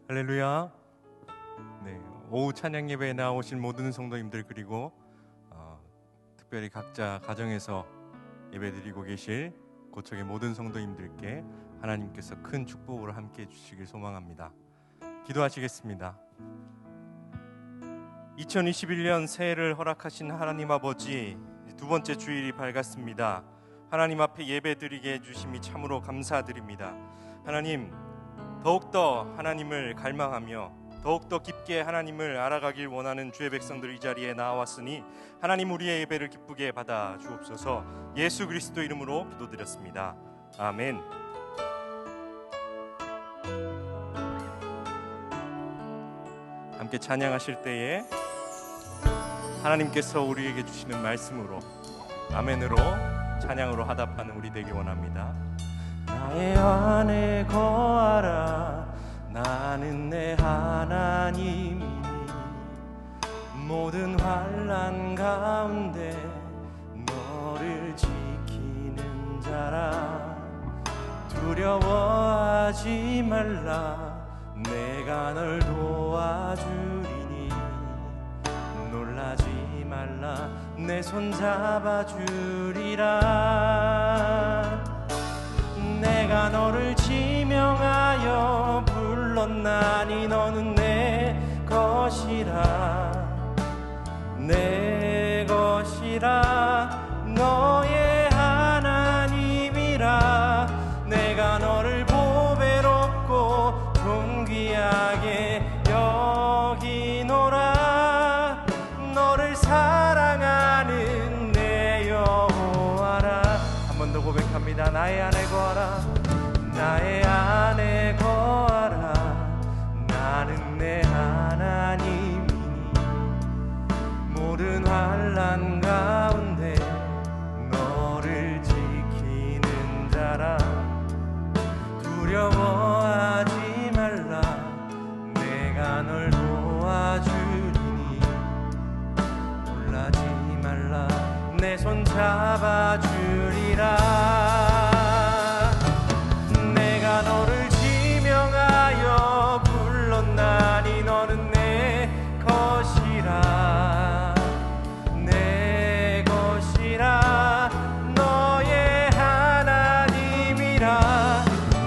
할렐루야. 네, 오후 찬양 예배에 나오신 모든 성도님들, 그리고 특별히 각자 가정에서 예배드리고 계실 고척의 모든 성도님들께 하나님께서 큰 축복을 함께 해주시길 소망합니다. 기도하시겠습니다. 2021년 새해를 허락하신 하나님 아버지, 두 번째 주일이 밝았습니다. 하나님 앞에 예배드리게 해주심이 참으로 감사드립니다. 하나님, 더욱더 하나님을 갈망하며 더욱더 깊게 하나님을 알아가길 원하는 주의 백성들 이 자리에 나왔으니 하나님, 우리의 예배를 기쁘게 받아 주옵소서. 예수 그리스도 이름으로 기도드렸습니다. 아멘. 함께 찬양하실 때에 하나님께서 우리에게 주시는 말씀으로, 아멘으로, 찬양으로 화답하는 우리 되기 원합니다. 나의 안에 거하라. 나는 내 하나님이니 모든 환난 가운데 너를 지키는 자라. 두려워하지 말라. 내가 널 도와주리니 놀라지 말라. 내 손 잡아주리라. 내가 너를 지명하여 불렀나니 너는 내 것이라. 내 것이라. 너의 하나님이라. 내가 너를 보배롭고 존귀하게 여기노라. 너를 사랑하는 내 여호와라. 한 번 더 고백합니다. 나의 안에 거하라. 나의 안에 거하라. 나는 내 하나님이니 모든 환난 가운데 너를 지키는 자라. 두려워하지 말라. 내가 널 도와주리니 놀라지 말라. 내 손 잡아주리라. 내가 너를 지명하여 불렀나니 너는 내 것이라. 내 것이라. 너의 하나님이라.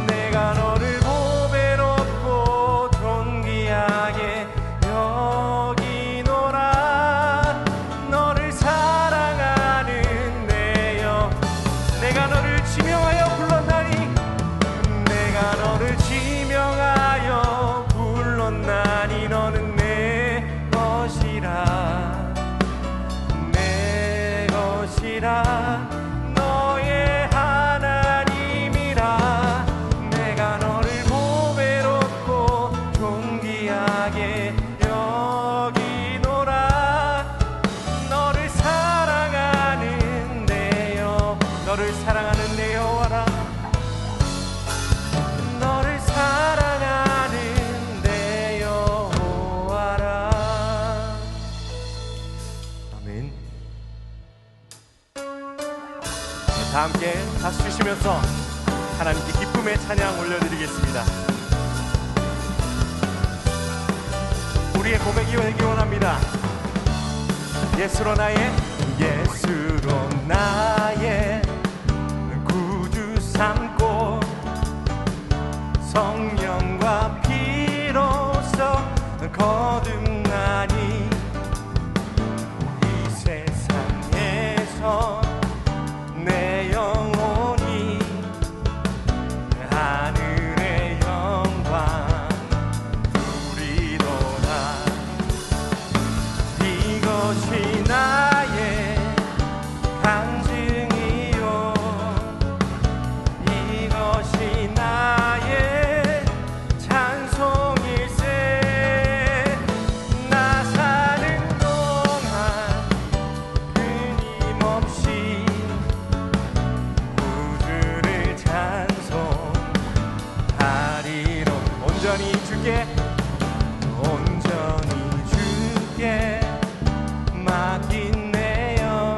내가 너를 보배롭고 존귀하게 여기노라. 너를 사랑하는 내 여. 내가 너를 지명하여 불렀나니 내가 너를 지명하여 불렀나니 너는 내 것이라. 내 것이라. 너의 하나님이라. 내가 너를 보배롭고 존귀하게 여기노라. 너를 사랑하는 내 여. 너를 사랑하는 내 여호와라. 너를 사랑하는 내 여호와라. 아멘. 다 함께 박수 주시면서 하나님께 기쁨의 찬양 올려드리겠습니다. 우리의 고백이 되기 원합니다. 예수로 나의 구주 삼고 성령과 피로써 거듭나니 이 세상에서 내 영혼이 하늘의 영광 누리도다. 이것이 나의 간증이요. 이것이 나의 찬송일세. 나 사는 동안 끊임없이 구주를 찬송하리로. 온전히 주께 맡긴 내 영.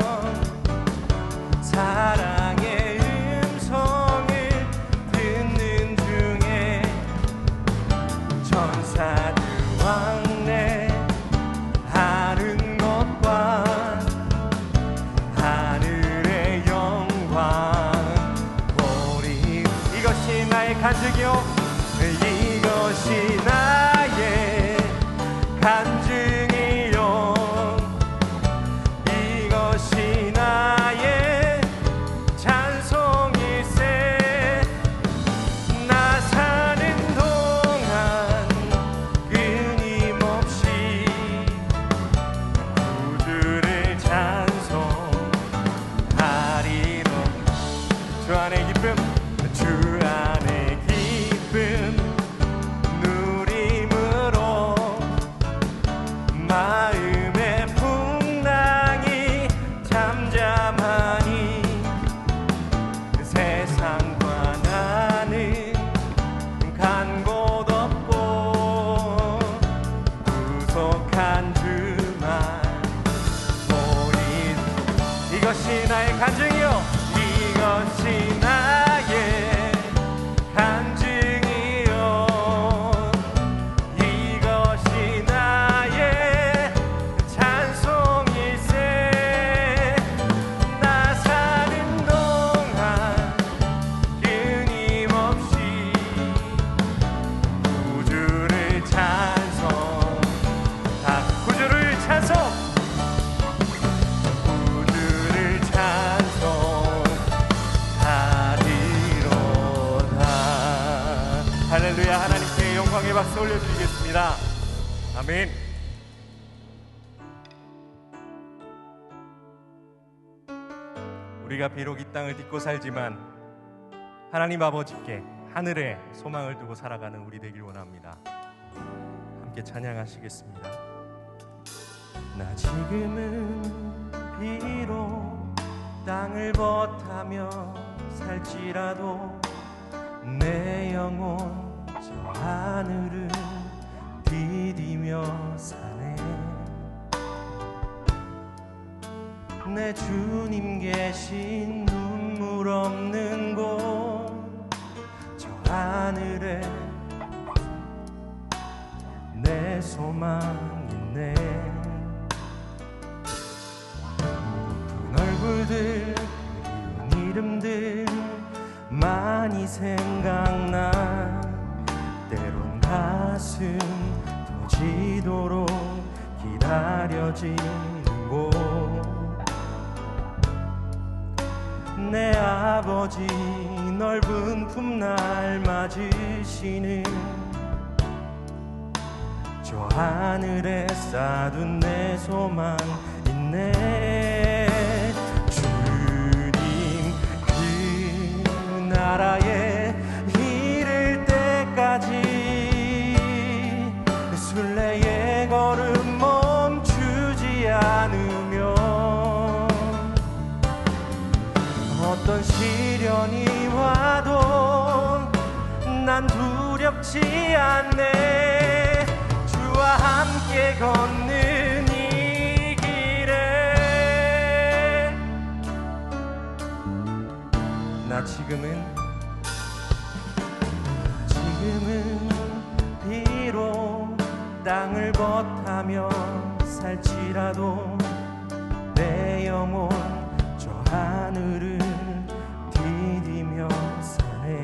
사랑의 음성을 듣는 중에 천사 나의 간증이요 이것이 나의 간증이요 이것이 나의 찬송일세 나 사는 동안 끊임없이 구주를 찬송하리로 주 안의 기쁨 주 안의 기쁨 누림으로 마음의 풍랑이 잠잠하니 세상과 나는 간 곳 없고 구속한 주만 보인 이것이 나의 간증이요 이것이 나의 간증이요 이것이 나의 찬송일세 나 사는 동안 끊임없이 구주를 찬송 다 구주를 찬송 구주를 찬송하리로다 할렐루야 하나님께 영광의 박수 올려드리겠습니다. 아멘. 우리가 비록 이 땅을 딛고 살지만 하나님 아버지께 하늘에 소망을 두고 살아가는 우리 되길 원합니다. 함께 찬양하시겠습니다. 나 지금은 비록 땅을 벗하며 살지라도 내 영혼 저 하늘을 디디며 사네 내 주님 계신 눈물 없는 곳 저 하늘에 내 소망 있네 그 얼굴들 그리운 이름들 많이 생각나 때론 가슴 터지도록 기다려지는 곳 내 아버지 넓은 품날 맞으시는 저 하늘에 쌓둔 내 소망 있네 주님 그 나라에 이를 때까지 순례의 걸음 멈추지 않으며 어떤 시련이 와도 난 두렵지 않네 주와 함께 걷는 이 길에 나 지금은 비록 땅을 벗하며 살지라도 내 영혼 저 하늘을 디디며 사네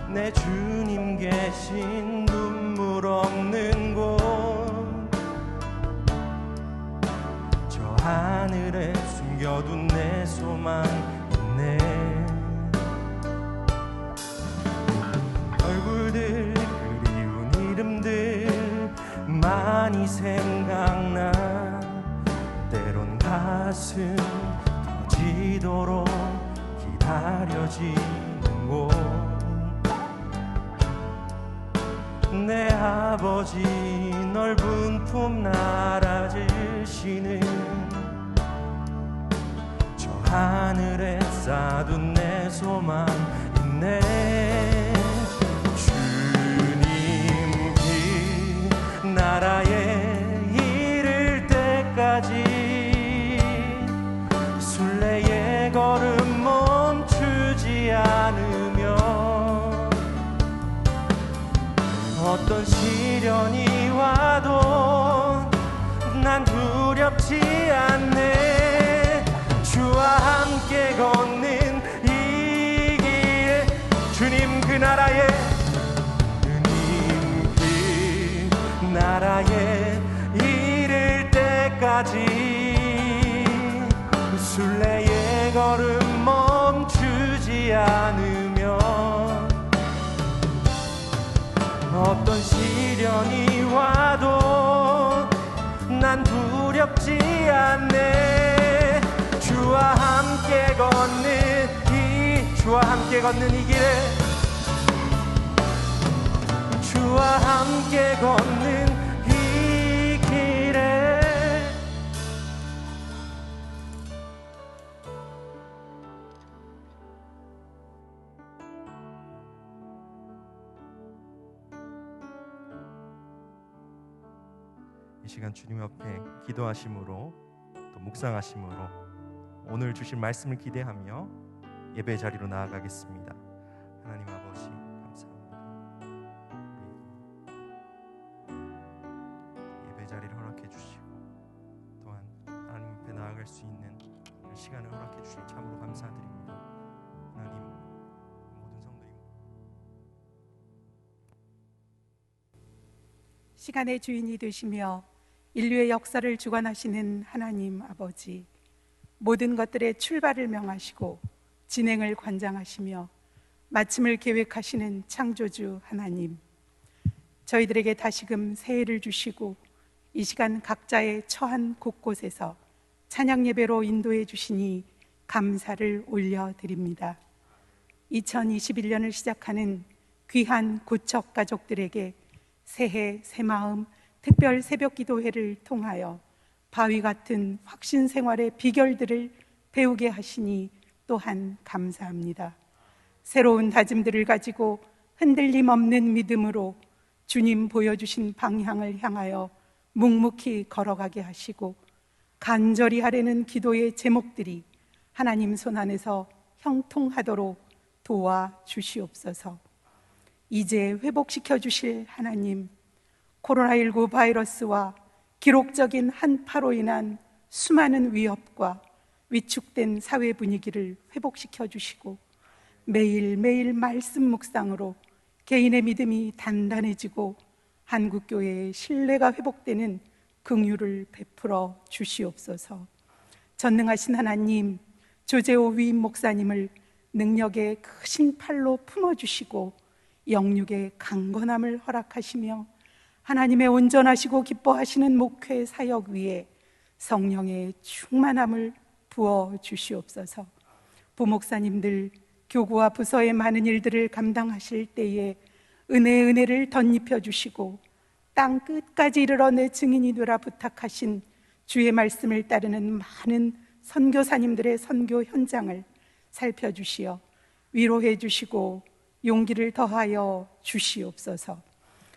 내 주님 계신 눈물 없는 곳 저 하늘에 숨겨둔 내 소망 있네 얼굴들 그리운 이름들 많이 생각나 때론 가슴 터지도록 기다려지는 곳 내 아버지 넓은 품 날아주시는 저 하늘에 쌓둔 내 소망 있네 주님 그 나라에 이를 때까지 순례의 걸음 멈추지 않으며 어떤 시련이 와도 난 두렵지 않네 주와 함께 걷는 이 나라에 그 나라에 이를 때까지 순례의 걸음 멈추지 않으면 어떤 시련이 와도 난 두렵지 않네. 주와 함께 걷는 이 길에, 주와 함께 걷는 이 길에 이 시간 주님 앞에 기도하심으로 또 묵상하심으로 오늘 주신 말씀을 기대하며 예배 자리로 나아가겠습니다. 하나님 아버지 감사합니다. 예배 자리를 허락해 주시고 또한 하나님 앞에 나아갈 수 있는 시간을 허락해 주시니 참으로 감사드립니다. 하나님 모든 성도님 시간의 주인이 되시며 인류의 역사를 주관하시는 하나님 아버지, 모든 것들의 출발을 명하시고 진행을 관장하시며 마침을 계획하시는 창조주 하나님, 저희들에게 다시금 새해를 주시고 이 시간 각자의 처한 곳곳에서 찬양 예배로 인도해 주시니 감사를 올려드립니다. 2021년을 시작하는 귀한 고척 가족들에게 새해 새마음 특별 새벽 기도회를 통하여 바위 같은 확신 생활의 비결들을 배우게 하시니 또한 감사합니다. 새로운 다짐들을 가지고 흔들림 없는 믿음으로 주님 보여주신 방향을 향하여 묵묵히 걸어가게 하시고 간절히 하려는 기도의 제목들이 하나님 손 안에서 형통하도록 도와주시옵소서. 이제 회복시켜 주실 하나님, 코로나19 바이러스와 기록적인 한파로 인한 수많은 위협과 위축된 사회 분위기를 회복시켜 주시고 매일매일 말씀 묵상으로 개인의 믿음이 단단해지고 한국교회의 신뢰가 회복되는 긍휼을 베풀어 주시옵소서. 전능하신 하나님, 조재호 위임 목사님을 능력의 크신 팔로 품어주시고 영육의 강건함을 허락하시며 하나님의 온전하시고 기뻐하시는 목회 사역 위에 성령의 충만함을 부어 주시옵소서. 부목사님들 교구와 부서의 많은 일들을 감당하실 때에 은혜를 덧입혀 주시고 땅 끝까지 이르러 내 증인이 되라 부탁하신 주의 말씀을 따르는 많은 선교사님들의 선교 현장을 살펴주시어 위로해 주시고 용기를 더하여 주시옵소서.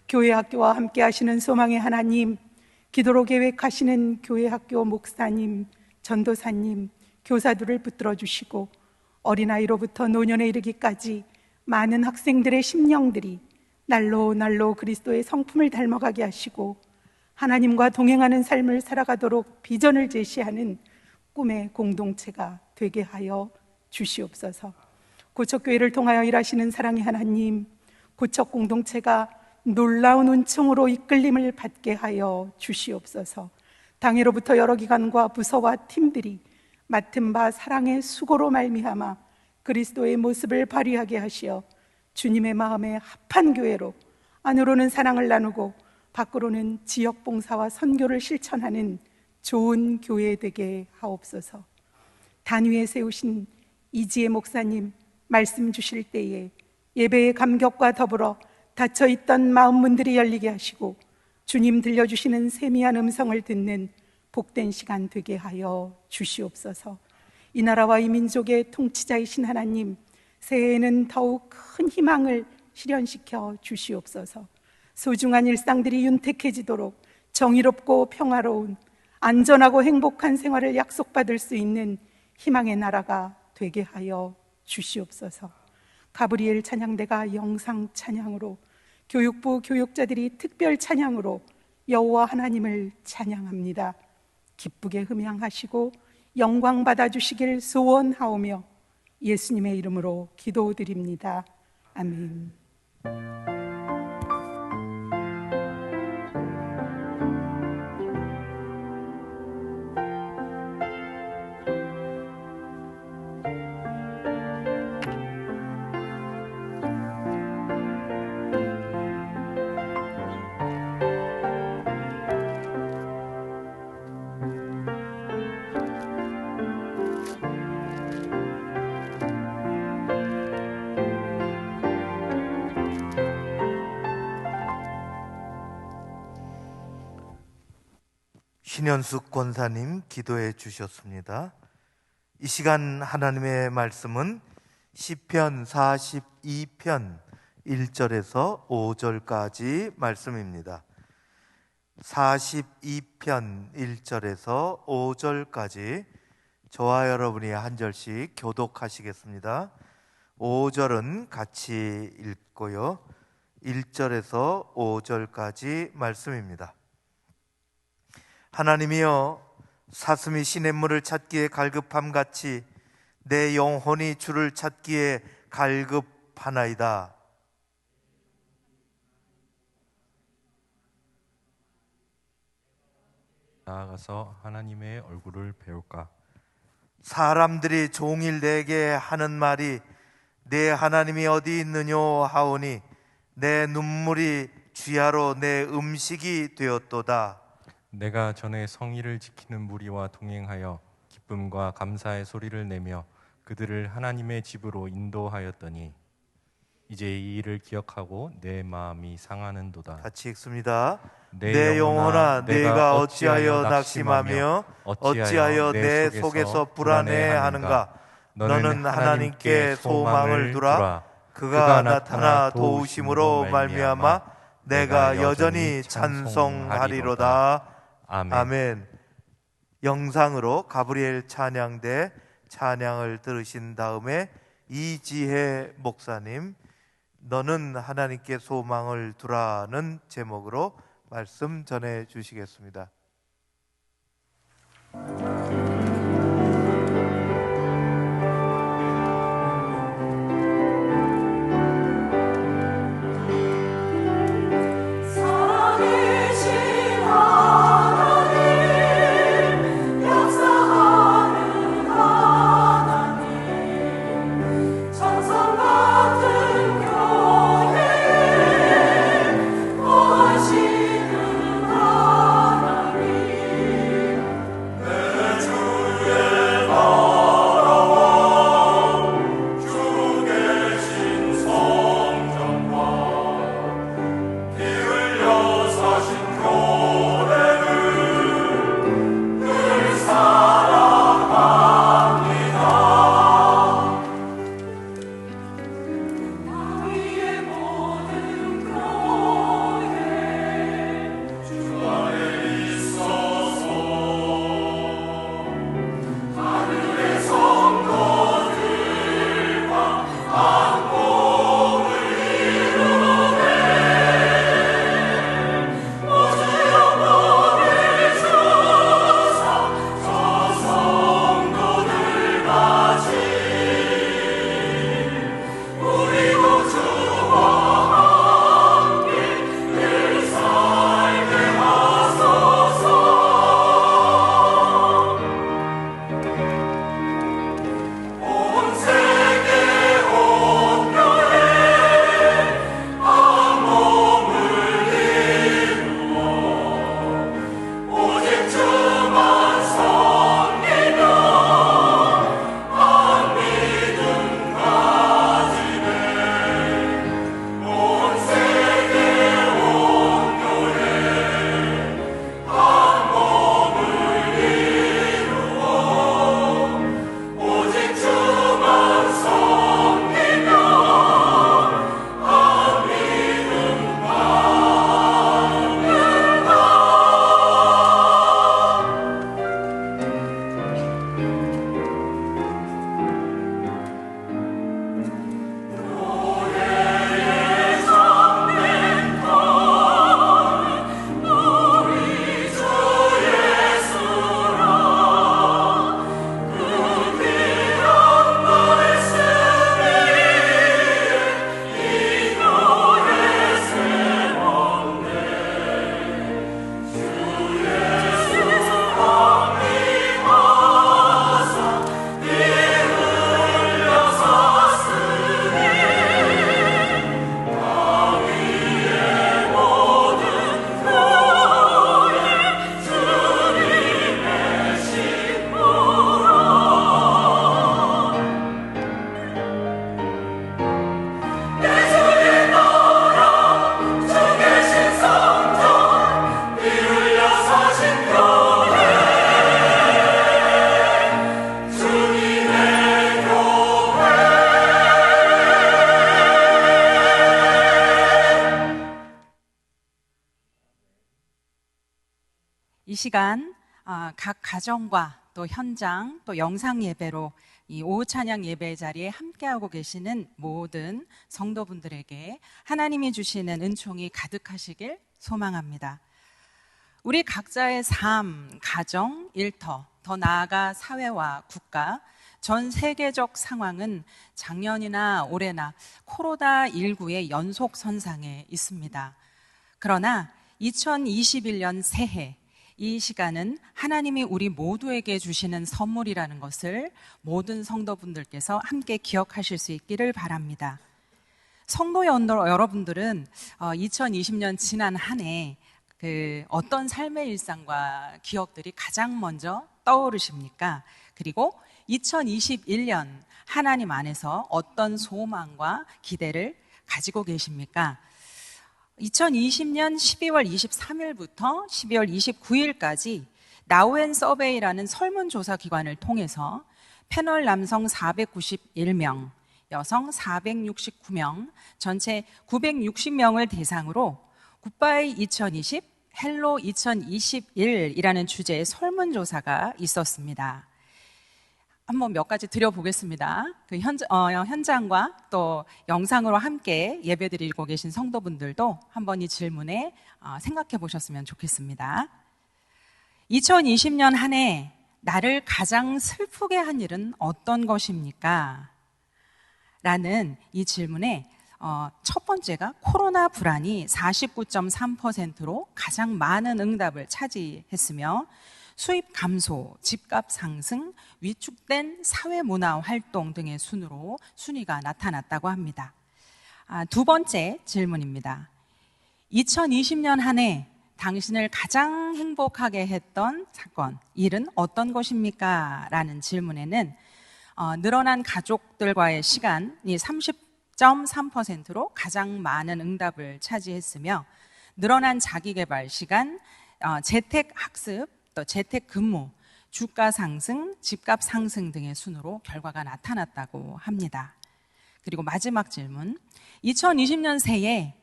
교회 학교와 함께 하시는 소망의 하나님, 기도로 계획하시는 교회 학교 목사님, 전도사님, 교사들을 붙들어 주시고 어린아이로부터 노년에 이르기까지 많은 학생들의 심령들이 날로 그리스도의 성품을 닮아가게 하시고 하나님과 동행하는 삶을 살아가도록 비전을 제시하는 꿈의 공동체가 되게 하여 주시옵소서. 고척교회를 통하여 일하시는 사랑의 하나님, 고척 공동체가 놀라운 은총으로 이끌림을 받게 하여 주시옵소서. 당회로부터 여러 기관과 부서와 팀들이 맡은 바 사랑의 수고로 말미암아 그리스도의 모습을 발휘하게 하시어 주님의 마음에 합한 교회로 안으로는 사랑을 나누고 밖으로는 지역 봉사와 선교를 실천하는 좋은 교회 되게 하옵소서. 단위에 세우신 이지혜 목사님 말씀 주실 때에 예배의 감격과 더불어 닫혀있던 마음문들이 열리게 하시고 주님 들려주시는 세미한 음성을 듣는 복된 시간 되게 하여 주시옵소서. 이 나라와 이 민족의 통치자이신 하나님, 새해에는 더욱 큰 희망을 실현시켜 주시옵소서. 소중한 일상들이 윤택해지도록 정의롭고 평화로운 안전하고 행복한 생활을 약속받을 수 있는 희망의 나라가 되게 하여 주시옵소서. 가브리엘 찬양대가 영상 찬양으로, 교육부 교육자들이 특별 찬양으로 여호와 하나님을 찬양합니다. 기쁘게 흠양하시고 영광 받아주시길 소원하오며 예수님의 이름으로 기도드립니다. 아멘. 신현숙 권사님 기도해 주셨습니다. 이 시간 하나님의 말씀은 시편 42편 1절에서 5절까지 말씀입니다. 42편 1절에서 5절까지 저와 여러분이 한 절씩 교독하시겠습니다. 5절은 같이 읽고요. 1절에서 5절까지 말씀입니다. 하나님이여, 사슴이 시냇물을 찾기에 갈급함같이 내 영혼이 주를 찾기에 갈급하나이다. 나아가서 하나님의 얼굴을 배울까? 사람들이 종일 내게 하는 말이 내 하나님이 어디 있느뇨 하오니 내 눈물이 주야로 내 음식이 되었도다. 내가 전에 성의를 지키는 무리와 동행하여 기쁨과 감사의 소리를 내며 그들을 하나님의 집으로 인도하였더니 이제 이 일을 기억하고 내 마음이 상하는도다. 같이 읽습니다. 내 영혼아, 내가 어찌하여 낙심하며 어찌하여 내 속에서 불안해하는가? 너는 하나님께 소망을 두라. 그가 나타나 도우심으로 말미암아 내가 여전히 찬송하리로다. 아멘. 영상으로 가브리엘 찬양대 찬양을 들으신 다음에 이지혜 목사님, 너는 하나님께 소망을 두라는 제목으로 말씀 전해 주시겠습니다. 하나님 이 시간 각 가정과 또 현장 또 영상 예배로 이 오후 찬양 예배 자리에 함께하고 계시는 모든 성도분들에게 하나님이 주시는 은총이 가득하시길 소망합니다. 우리 각자의 삶, 가정, 일터, 더 나아가 사회와 국가, 전 세계적 상황은 작년이나 올해나 코로나19의 연속선상에 있습니다. 그러나 2021년 새해, 이 시간은 하나님이 우리 모두에게 주시는 선물이라는 것을 모든 성도분들께서 함께 기억하실 수 있기를 바랍니다. 성도 여러분들은 2020년 지난 한 해 어떤 삶의 일상과 기억들이 가장 먼저 떠오르십니까? 그리고 2021년 하나님 안에서 어떤 소망과 기대를 가지고 계십니까? 2020년 12월 23일부터 12월 29일까지 나우앤 서베이라는 설문조사 기관을 통해서 패널 남성 491명, 여성 469명, 전체 960명을 대상으로 굿바이 2020, 헬로 2021이라는 주제의 설문조사가 있었습니다. 한번 몇 가지 드려보겠습니다. 현장과 또 영상으로 함께 예배드리고 계신 성도분들도 한번 이 질문에 생각해 보셨으면 좋겠습니다. 2020년 한 해 나를 가장 슬프게 한 일은 어떤 것입니까? 라는 이 질문에 첫 번째가 코로나 불안이 49.3%로 가장 많은 응답을 차지했으며 수입 감소, 집값 상승, 위축된 사회문화 활동 등의 순위가 나타났다고 합니다. 두 번째 질문입니다. 2020년 한 해 당신을 가장 행복하게 했던 사건, 일은 어떤 것입니까? 라는 질문에는 늘어난 가족들과의 시간이 30.3%로 가장 많은 응답을 차지했으며 늘어난 자기개발 시간, 재택학습, 또 재택근무, 주가 상승, 집값 상승 등의 순으로 결과가 나타났다고 합니다. 그리고 마지막 질문, 2020년 새해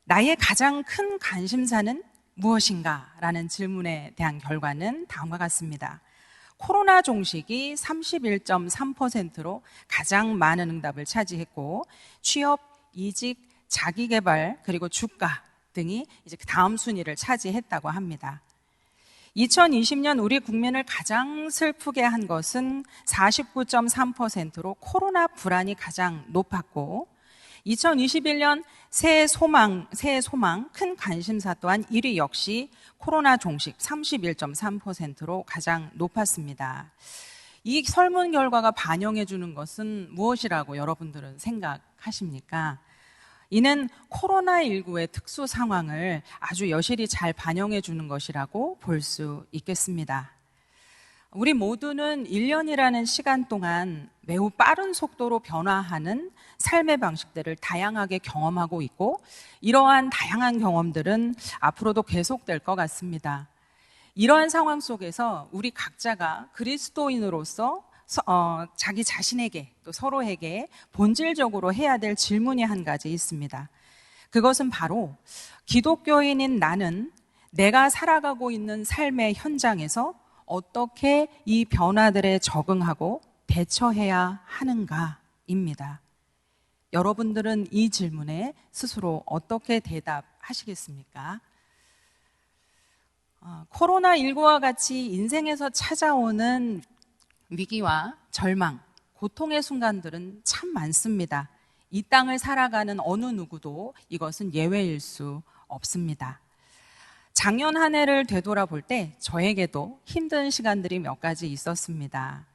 나의 가장 큰 관심사는 무엇인가? 라는 질문에 대한 결과는 다음과 같습니다. 코로나 종식이 31.3%로 가장 많은 응답을 차지했고 취업, 이직, 자기개발, 그리고 주가 등이 이제 다음 순위를 차지했다고 합니다. 2020년 우리 국민을 가장 슬프게 한 것은 49.3%로 코로나 불안이 가장 높았고 2021년 새해 소망, 큰 관심사 또한 1위 역시 코로나 종식 31.3%로 가장 높았습니다. 이 설문 결과가 반영해 주는 것은 무엇이라고 여러분들은 생각하십니까? 이는 코로나19의 특수 상황을 아주 여실히 잘 반영해 주는 것이라고 볼 수 있겠습니다. 우리 모두는 1년이라는 시간 동안 매우 빠른 속도로 변화하는 삶의 방식들을 다양하게 경험하고 있고 이러한 다양한 경험들은 앞으로도 계속될 것 같습니다. 이러한 상황 속에서 우리 각자가 그리스도인으로서 자기 자신에게 또 서로에게 본질적으로 해야 될 질문이 한 가지 있습니다. 그것은 바로 기독교인인 나는 내가 살아가고 있는 삶의 현장에서 어떻게 이 변화들에 적응하고 대처해야 하는가입니다. 여러분들은 이 질문에 스스로 어떻게 대답하시겠습니까? 코로나19와 같이 인생에서 찾아오는 위기와 절망, 고통의 순간들은 참 많습니다. 이 땅을 살아가는 어느 누구도 이것은 예외일 수 없습니다. 작년 한 해를 되돌아볼 때 저에게도 힘든 시간들이 몇 가지 있었습니다.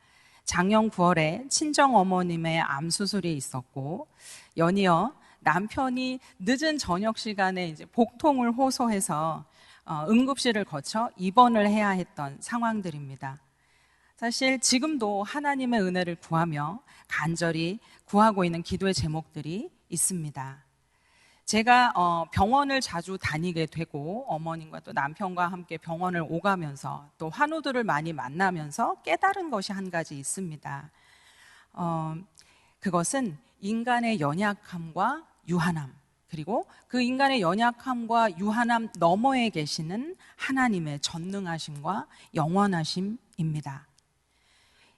작년 9월에 친정 어머님의 암 수술이 있었고 연이어 남편이 늦은 저녁 시간에 이제 복통을 호소해서 응급실을 거쳐 입원을 해야 했던 상황들입니다. 사실 지금도 하나님의 은혜를 구하며 간절히 구하고 있는 기도의 제목들이 있습니다. 제가 병원을 자주 다니게 되고 어머님과 또 남편과 함께 병원을 오가면서 또 환우들을 많이 만나면서 깨달은 것이 한 가지 있습니다. 그것은 인간의 연약함과 유한함, 그리고 그 인간의 연약함과 유한함 너머에 계시는 하나님의 전능하심과 영원하심입니다.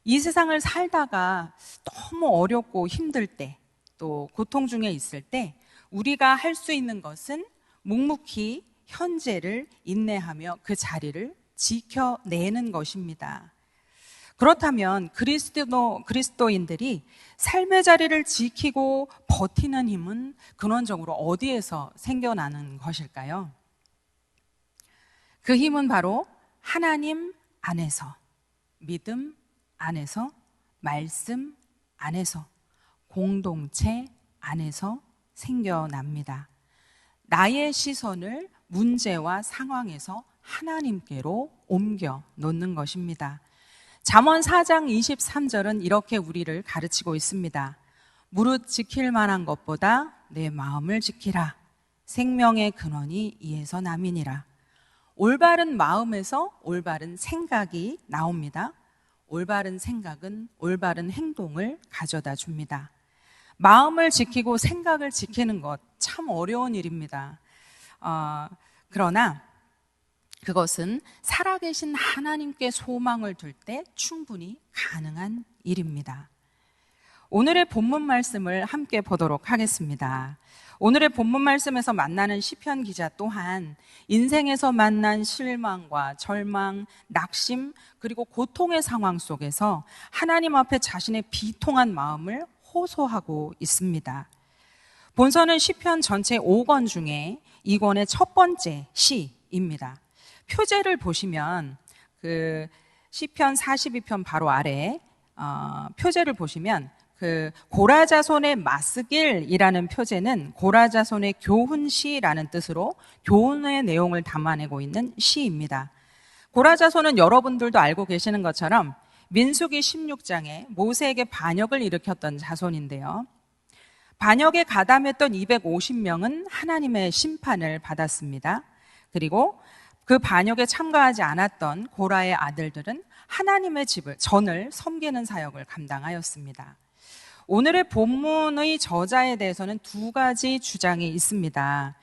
이 세상을 살다가 너무 어렵고 힘들 때, 또 고통 중에 있을 때 우리가 할 수 있는 것은 묵묵히 현재를 인내하며 그 자리를 지켜내는 것입니다. 그렇다면 그리스도인들이 삶의 자리를 지키고 버티는 힘은 근원적으로 어디에서 생겨나는 것일까요? 그 힘은 바로 하나님 안에서, 믿음 안에서, 말씀 안에서, 공동체 안에서 생겨납니다. 나의 시선을 문제와 상황에서 하나님께로 옮겨 놓는 것입니다. 잠언 4장 23절은 이렇게 우리를 가르치고 있습니다. 무릇 지킬 만한 것보다 내 마음을 지키라. 생명의 근원이 이에서 남이니라. 올바른 마음에서 올바른 생각이 나옵니다. 올바른 생각은 올바른 행동을 가져다 줍니다. 마음을 지키고 생각을 지키는 것 참 어려운 일입니다. 그러나 그것은 살아계신 하나님께 소망을 둘 때 충분히 가능한 일입니다. 오늘의 본문 말씀을 함께 보도록 하겠습니다. 오늘의 본문 말씀에서 만나는 시편 기자 또한 인생에서 만난 실망과 절망, 낙심, 그리고 고통의 상황 속에서 하나님 앞에 자신의 비통한 마음을 호소하고 있습니다. 본서는 시편 전체 5권 중에 이 권의 첫 번째 시입니다. 표제를 보시면 그 시편 42편 바로 아래 표제를 보시면 그 고라자손의 마스길이라는 표제는 고라자손의 교훈시라는 뜻으로 교훈의 내용을 담아내고 있는 시입니다. 고라자손은 여러분들도 알고 계시는 것처럼 민수기 16장에 모세에게 반역을 일으켰던 자손인데요. 반역에 가담했던 250명은 하나님의 심판을 받았습니다. 그리고 그 반역에 참가하지 않았던 고라의 아들들은 하나님의 집을, 전을 섬기는 사역을 감당하였습니다. 오늘의 본문의 저자에 대해서는 두 가지 주장이 있습니다.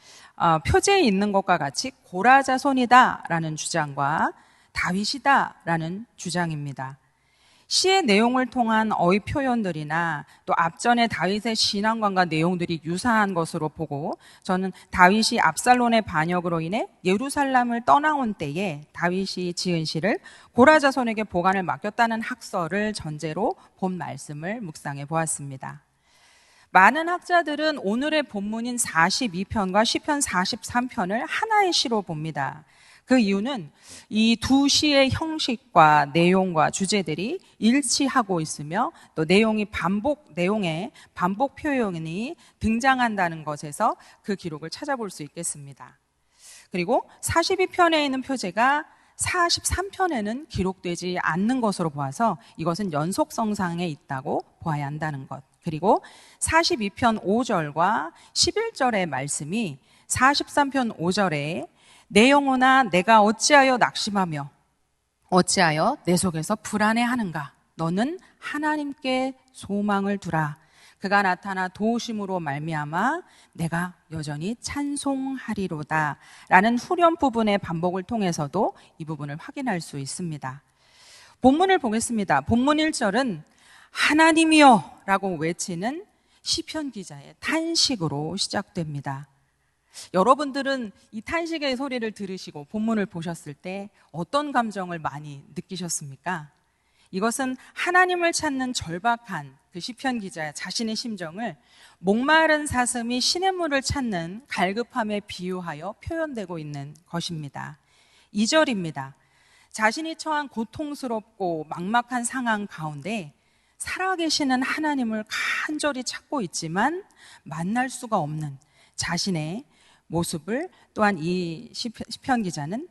표제에 있는 것과 같이 고라자손이다라는 주장과 다윗이다라는 주장입니다. 시의 내용을 통한 어휘 표현들이나 또 앞전에 다윗의 신앙관과 내용들이 유사한 것으로 보고 저는 다윗이 압살론의 반역으로 인해 예루살렘을 떠나온 때에 다윗이 지은 시를 고라자손에게 보관을 맡겼다는 학설을 전제로 본 말씀을 묵상해 보았습니다. 많은 학자들은 오늘의 본문인 42편과 시편 43편을 하나의 시로 봅니다. 그 이유는 이 두 시의 형식과 내용과 주제들이 일치하고 있으며 또 내용의 반복 표현이 등장한다는 것에서 그 기록을 찾아볼 수 있겠습니다. 그리고 42편에 있는 표제가 43편에는 기록되지 않는 것으로 보아서 이것은 연속성상에 있다고 보아야 한다는 것. 그리고 42편 5절과 11절의 말씀이 43편 5절에 내 영혼아 내가 어찌하여 낙심하며 어찌하여 내 속에서 불안해하는가. 너는 하나님께 소망을 두라. 그가 나타나 도우심으로 말미암아 내가 여전히 찬송하리로다. 라는 후렴 부분의 반복을 통해서도 이 부분을 확인할 수 있습니다. 본문을 보겠습니다. 본문 1절은 하나님이여 라고 외치는 시편 기자의 탄식으로 시작됩니다. 여러분들은 이 탄식의 소리를 들으시고 본문을 보셨을 때 어떤 감정을 많이 느끼셨습니까? 이것은 하나님을 찾는 절박한 그 시편 기자 자신의 심정을 목마른 사슴이 시냇물을 찾는 갈급함에 비유하여 표현되고 있는 것입니다. 2절입니다. 자신이 처한 고통스럽고 막막한 상황 가운데 살아계시는 하나님을 간절히 찾고 있지만 만날 수가 없는 자신의 모습을 또한 이 시편 기자는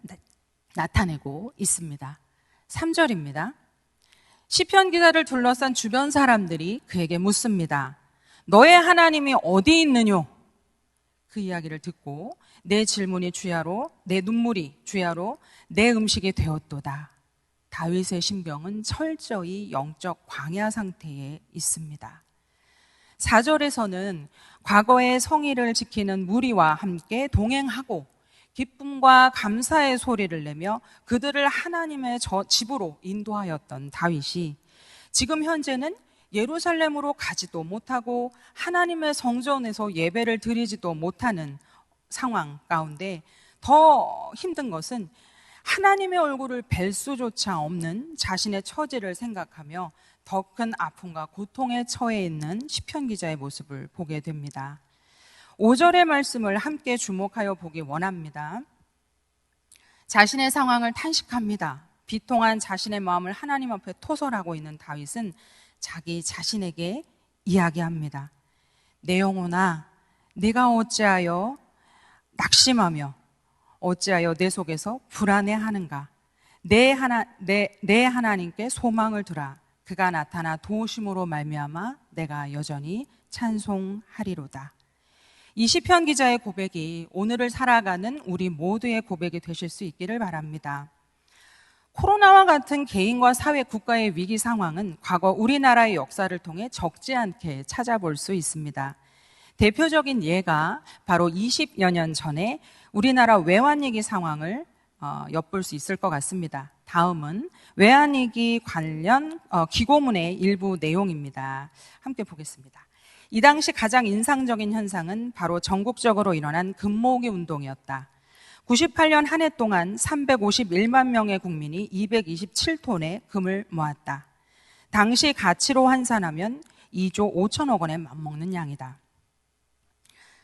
나타내고 있습니다. 3절입니다. 시편 기자를 둘러싼 주변 사람들이 그에게 묻습니다. 너의 하나님이 어디 있느뇨? 그 이야기를 듣고 내 질문이 주야로, 내 눈물이 주야로, 내 음식이 되었도다. 다윗의 심경은 철저히 영적 광야 상태에 있습니다. 4절에서는 과거의 성의를 지키는 무리와 함께 동행하고 기쁨과 감사의 소리를 내며 그들을 하나님의 집으로 인도하였던 다윗이 지금 현재는 예루살렘으로 가지도 못하고 하나님의 성전에서 예배를 드리지도 못하는 상황 가운데 더 힘든 것은 하나님의 얼굴을 뵐 수조차 없는 자신의 처지를 생각하며 더 큰 아픔과 고통에 처해 있는 시편 기자의 모습을 보게 됩니다. 5절의 말씀을 함께 주목하여 보기 원합니다. 자신의 상황을 탄식합니다. 비통한 자신의 마음을 하나님 앞에 토설하고 있는 다윗은 자기 자신에게 이야기합니다. 내 영혼아, 네가 어찌하여 낙심하며 어찌하여 내 속에서 불안해하는가? 내 하나님께 소망을 두라. 그가 나타나 도우심으로 말미암아 내가 여전히 찬송하리로다. 이 시편 기자의 고백이 오늘을 살아가는 우리 모두의 고백이 되실 수 있기를 바랍니다. 코로나와 같은 개인과 사회, 국가의 위기 상황은 과거 우리나라의 역사를 통해 적지 않게 찾아볼 수 있습니다. 대표적인 예가 바로 20여 년 전에 우리나라 외환위기 상황을 엿볼 수 있을 것 같습니다. 다음은 외환위기 관련 기고문의 일부 내용입니다. 함께 보겠습니다. 이 당시 가장 인상적인 현상은 바로 전국적으로 일어난 금모으기 운동이었다. 98년 한 해 동안 351만 명의 국민이 227톤의 금을 모았다. 당시 가치로 환산하면 2조 5천억 원에 맞먹는 양이다.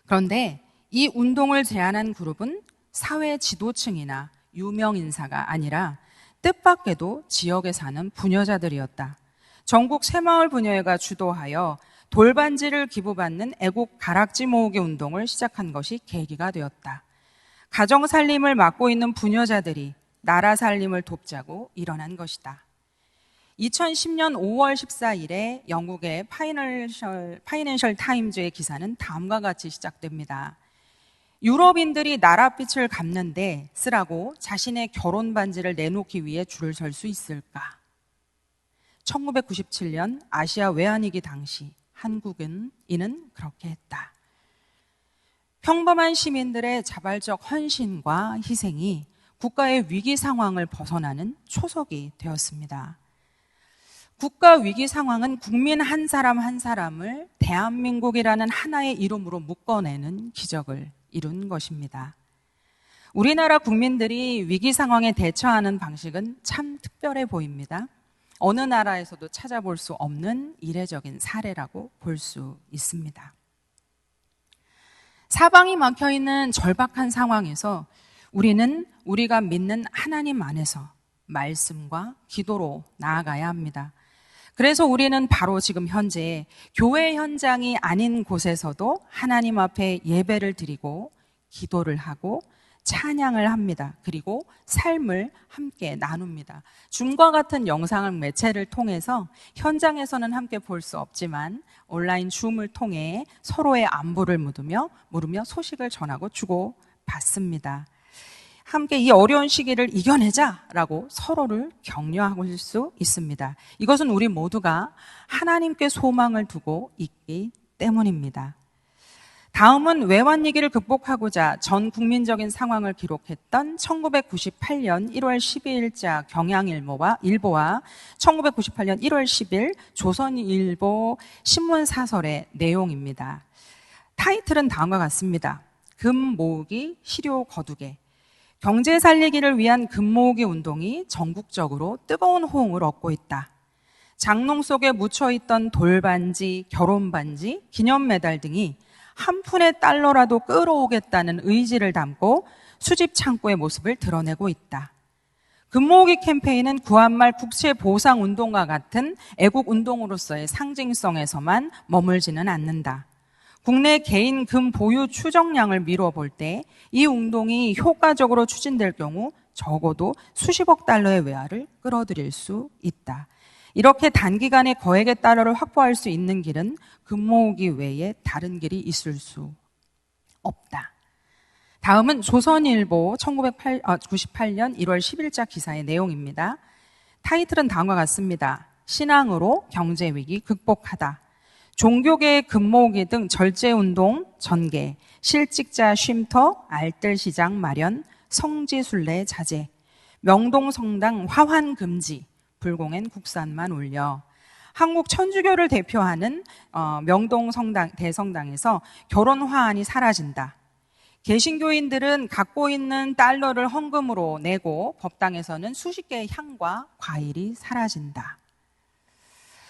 그런데 이 운동을 제안한 그룹은 사회 지도층이나 유명 인사가 아니라 뜻밖에도 지역에 사는 부녀자들이었다. 전국 새마을 부녀회가 주도하여 돌반지를 기부받는 애국 가락지 모으기 운동을 시작한 것이 계기가 되었다. 가정 살림을 맡고 있는 부녀자들이 나라 살림을 돕자고 일어난 것이다. 2010년 5월 14일에 영국의 파이낸셜 타임즈의 기사는 다음과 같이 시작됩니다. 유럽인들이 나랏빛을 갚는데 쓰라고 자신의 결혼 반지를 내놓기 위해 줄을 설 수 있을까? 1997년 아시아 외환위기 당시 한국은 이는 그렇게 했다. 평범한 시민들의 자발적 헌신과 희생이 국가의 위기 상황을 벗어나는 초석이 되었습니다. 국가 위기 상황은 국민 한 사람 한 사람을 대한민국이라는 하나의 이름으로 묶어내는 기적을 이룬 것입니다. 우리나라 국민들이 위기 상황에 대처하는 방식은 참 특별해 보입니다. 어느 나라에서도 찾아볼 수 없는 이례적인 사례라고 볼 수 있습니다. 사방이 막혀있는 절박한 상황에서 우리는 우리가 믿는 하나님 안에서 말씀과 기도로 나아가야 합니다. 그래서 우리는 바로 지금 현재 교회 현장이 아닌 곳에서도 하나님 앞에 예배를 드리고 기도를 하고 찬양을 합니다. 그리고 삶을 함께 나눕니다. 줌과 같은 영상 매체를 통해서 현장에서는 함께 볼 수 없지만 온라인 줌을 통해 서로의 안부를 물으며 소식을 전하고 주고 받습니다. 함께 이 어려운 시기를 이겨내자라고 서로를 격려할 수 있습니다. 이것은 우리 모두가 하나님께 소망을 두고 있기 때문입니다. 다음은 외환위기를 극복하고자 전 국민적인 상황을 기록했던 1998년 1월 12일자 경향일보와 1998년 1월 10일 조선일보 신문사설의 내용입니다. 타이틀은 다음과 같습니다. 금 모으기 시료 거두게. 경제 살리기를 위한 금 모으기 운동이 전국적으로 뜨거운 호응을 얻고 있다. 장롱 속에 묻혀있던 돌반지, 결혼반지, 기념메달 등이 한 푼의 달러라도 끌어오겠다는 의지를 담고 수집 창고의 모습을 드러내고 있다. 금 모으기 캠페인은 구한말 국채보상운동과 같은 애국운동으로서의 상징성에서만 머물지는 않는다. 국내 개인 금 보유 추정량을 미루어 볼 때 이 운동이 효과적으로 추진될 경우 적어도 수십억 달러의 외화를 끌어들일 수 있다. 이렇게 단기간에 거액의 달러를 확보할 수 있는 길은 금 모으기 외에 다른 길이 있을 수 없다. 다음은 조선일보 1998년 1월 10일자 기사의 내용입니다. 타이틀은 다음과 같습니다. 신앙으로 경제위기 극복하다. 종교계 금모으기 등 절제운동 전개, 실직자 쉼터, 알뜰시장 마련, 성지순례 자제, 명동성당 화환 금지, 불공엔 국산만 올려, 한국 천주교를 대표하는 명동성당 대성당에서 결혼 화환이 사라진다. 개신교인들은 갖고 있는 달러를 헌금으로 내고 법당에서는 수십 개의 향과 과일이 사라진다.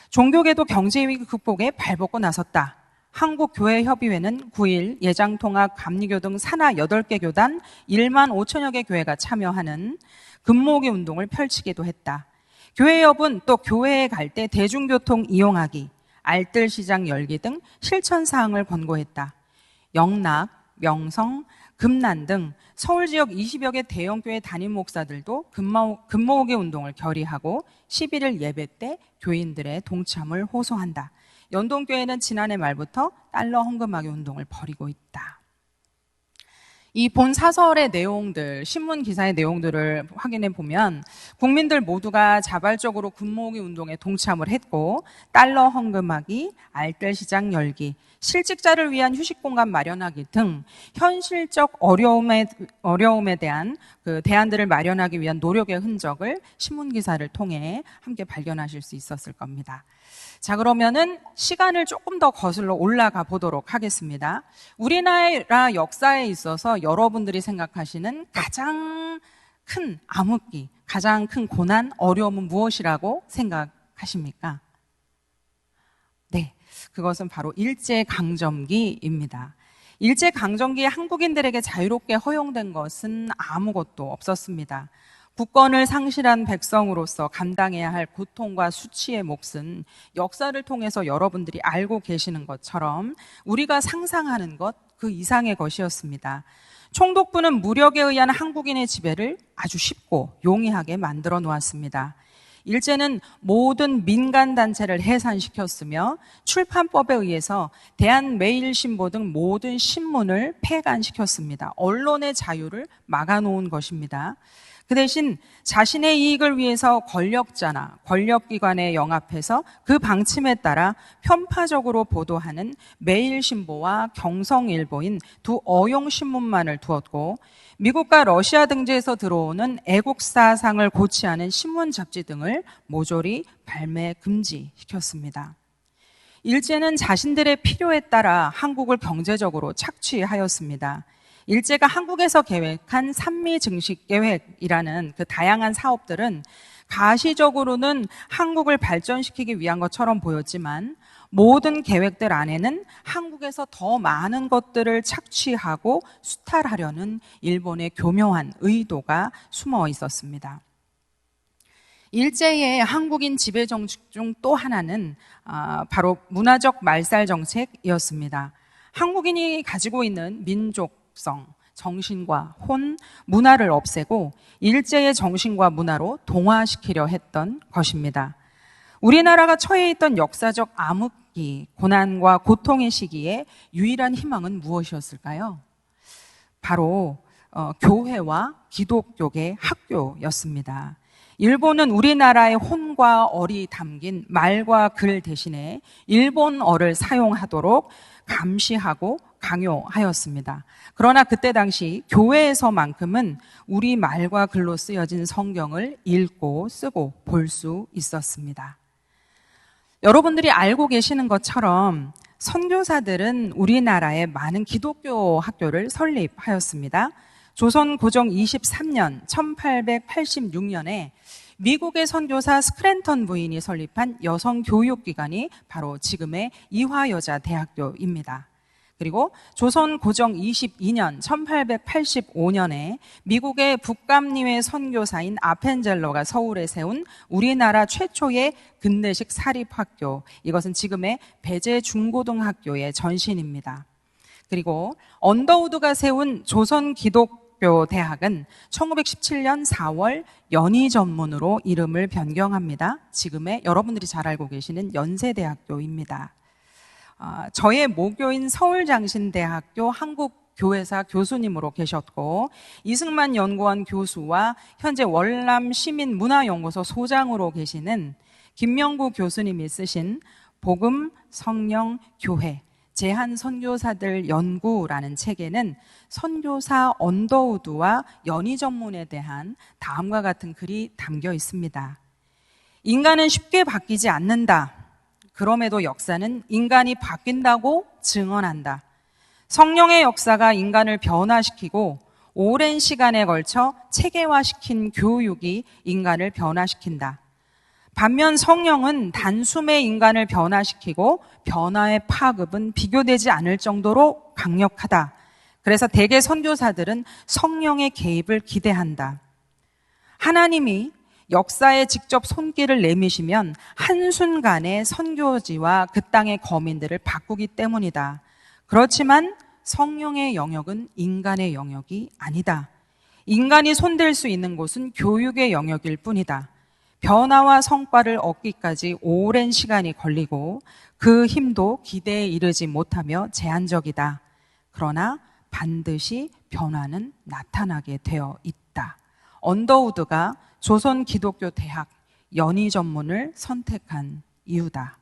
종교계도 경제위기 극복에 발벗고 나섰다. 한국교회협의회는 9일 예장통합, 감리교 등 산하 8개 교단 1만 5천여 개 교회가 참여하는 금모으기 운동을 펼치기도 했다. 교회협은 또 교회에 갈 때 대중교통 이용하기, 알뜰시장 열기 등 실천사항을 권고했다. 영락, 명성, 금난 등 서울 지역 20여 개 대형교회 담임 목사들도 금모으기 운동을 결의하고 11일 예배 때 교인들의 동참을 호소한다. 연동교회는 지난해 말부터 달러 헌금하기 운동을 벌이고 있다. 이 본 사설의 내용들, 신문 기사의 내용들을 확인해 보면 국민들 모두가 자발적으로 금모으기 운동에 동참을 했고, 달러 헌금하기, 알뜰시장 열기, 실직자를 위한 휴식공간 마련하기 등 현실적 어려움에 대한 대안들을 마련하기 위한 노력의 흔적을 신문 기사를 통해 함께 발견하실 수 있었을 겁니다. 자, 그러면은 시간을 조금 더 거슬러 올라가 보도록 하겠습니다. 우리나라 역사에 있어서 여러분들이 생각하시는 가장 큰 암흑기, 가장 큰 고난, 어려움은 무엇이라고 생각하십니까? 네, 그것은 바로 일제강점기입니다. 일제강점기에 한국인들에게 자유롭게 허용된 것은 아무것도 없었습니다. 국권을 상실한 백성으로서 감당해야 할 고통과 수치의 몫은 역사를 통해서 여러분들이 알고 계시는 것처럼 우리가 상상하는 것 그 이상의 것이었습니다. 총독부는 무력에 의한 한국인의 지배를 아주 쉽고 용이하게 만들어 놓았습니다. 일제는 모든 민간단체를 해산시켰으며 출판법에 의해서 대한매일신보 등 모든 신문을 폐간시켰습니다. 언론의 자유를 막아놓은 것입니다. 그 대신 자신의 이익을 위해서 권력자나 권력기관에 영합해서 그 방침에 따라 편파적으로 보도하는 매일신보와 경성일보인 두 어용신문만을 두었고, 미국과 러시아 등지에서 들어오는 애국사상을 고취하는 신문 잡지 등을 모조리 발매 금지시켰습니다. 일제는 자신들의 필요에 따라 한국을 경제적으로 착취하였습니다. 일제가 한국에서 계획한 산미증식계획이라는 그 다양한 사업들은 가시적으로는 한국을 발전시키기 위한 것처럼 보였지만 모든 계획들 안에는 한국에서 더 많은 것들을 착취하고 수탈하려는 일본의 교묘한 의도가 숨어 있었습니다. 일제의 한국인 지배 정책 중 또 하나는 바로 문화적 말살 정책이었습니다. 한국인이 가지고 있는 민족성, 정신과 혼, 문화를 없애고 일제의 정신과 문화로 동화시키려 했던 것입니다. 우리나라가 처해 있던 역사적 암흑기, 고난과 고통의 시기에 유일한 희망은 무엇이었을까요? 바로 교회와 기독교계 학교였습니다. 일본은 우리나라의 혼과 어리 담긴 말과 글 대신에 일본어를 사용하도록 감시하고 강요하였습니다. 그러나 그때 당시 교회에서만큼은 우리 말과 글로 쓰여진 성경을 읽고 쓰고 볼 수 있었습니다. 여러분들이 알고 계시는 것처럼 선교사들은 우리나라에 많은 기독교 학교를 설립하였습니다. 조선 고종 23년 1886년에 미국의 선교사 스크랜턴 부인이 설립한 여성교육기관이 바로 지금의 이화여자대학교입니다. 그리고 조선 고종 22년 1885년에 미국의 북감리회 선교사인 아펜젤러가 서울에 세운 우리나라 최초의 근대식 사립학교, 이것은 지금의 배재 중고등학교의 전신입니다. 그리고 언더우드가 세운 조선 기독교 대학은 1917년 4월 연희 전문으로 이름을 변경합니다. 지금의 여러분들이 잘 알고 계시는 연세대학교입니다. 저의 모교인 서울장신대학교 한국교회사 교수님으로 계셨고, 이승만 연구원 교수와 현재 월남시민문화연구소 소장으로 계시는 김명구 교수님이 쓰신 복음, 성령, 교회, 제한 선교사들 연구라는 책에는 선교사 언더우드와 연희 전문에 대한 다음과 같은 글이 담겨 있습니다. 인간은 쉽게 바뀌지 않는다. 그럼에도 역사는 인간이 바뀐다고 증언한다. 성령의 역사가 인간을 변화시키고 오랜 시간에 걸쳐 체계화시킨 교육이 인간을 변화시킨다. 반면 성령은 단숨에 인간을 변화시키고 변화의 파급은 비교되지 않을 정도로 강력하다. 그래서 대개 선교사들은 성령의 개입을 기대한다. 하나님이 역사에 직접 손길을 내미시면 한순간에 선교지와 그 땅의 거민들을 바꾸기 때문이다. 그렇지만 성령의 영역은 인간의 영역이 아니다. 인간이 손댈 수 있는 곳은 교육의 영역일 뿐이다. 변화와 성과를 얻기까지 오랜 시간이 걸리고 그 힘도 기대에 이르지 못하며 제한적이다. 그러나 반드시 변화는 나타나게 되어 있다. 언더우드가 조선 기독교 대학 연희 전문을 선택한 이유다.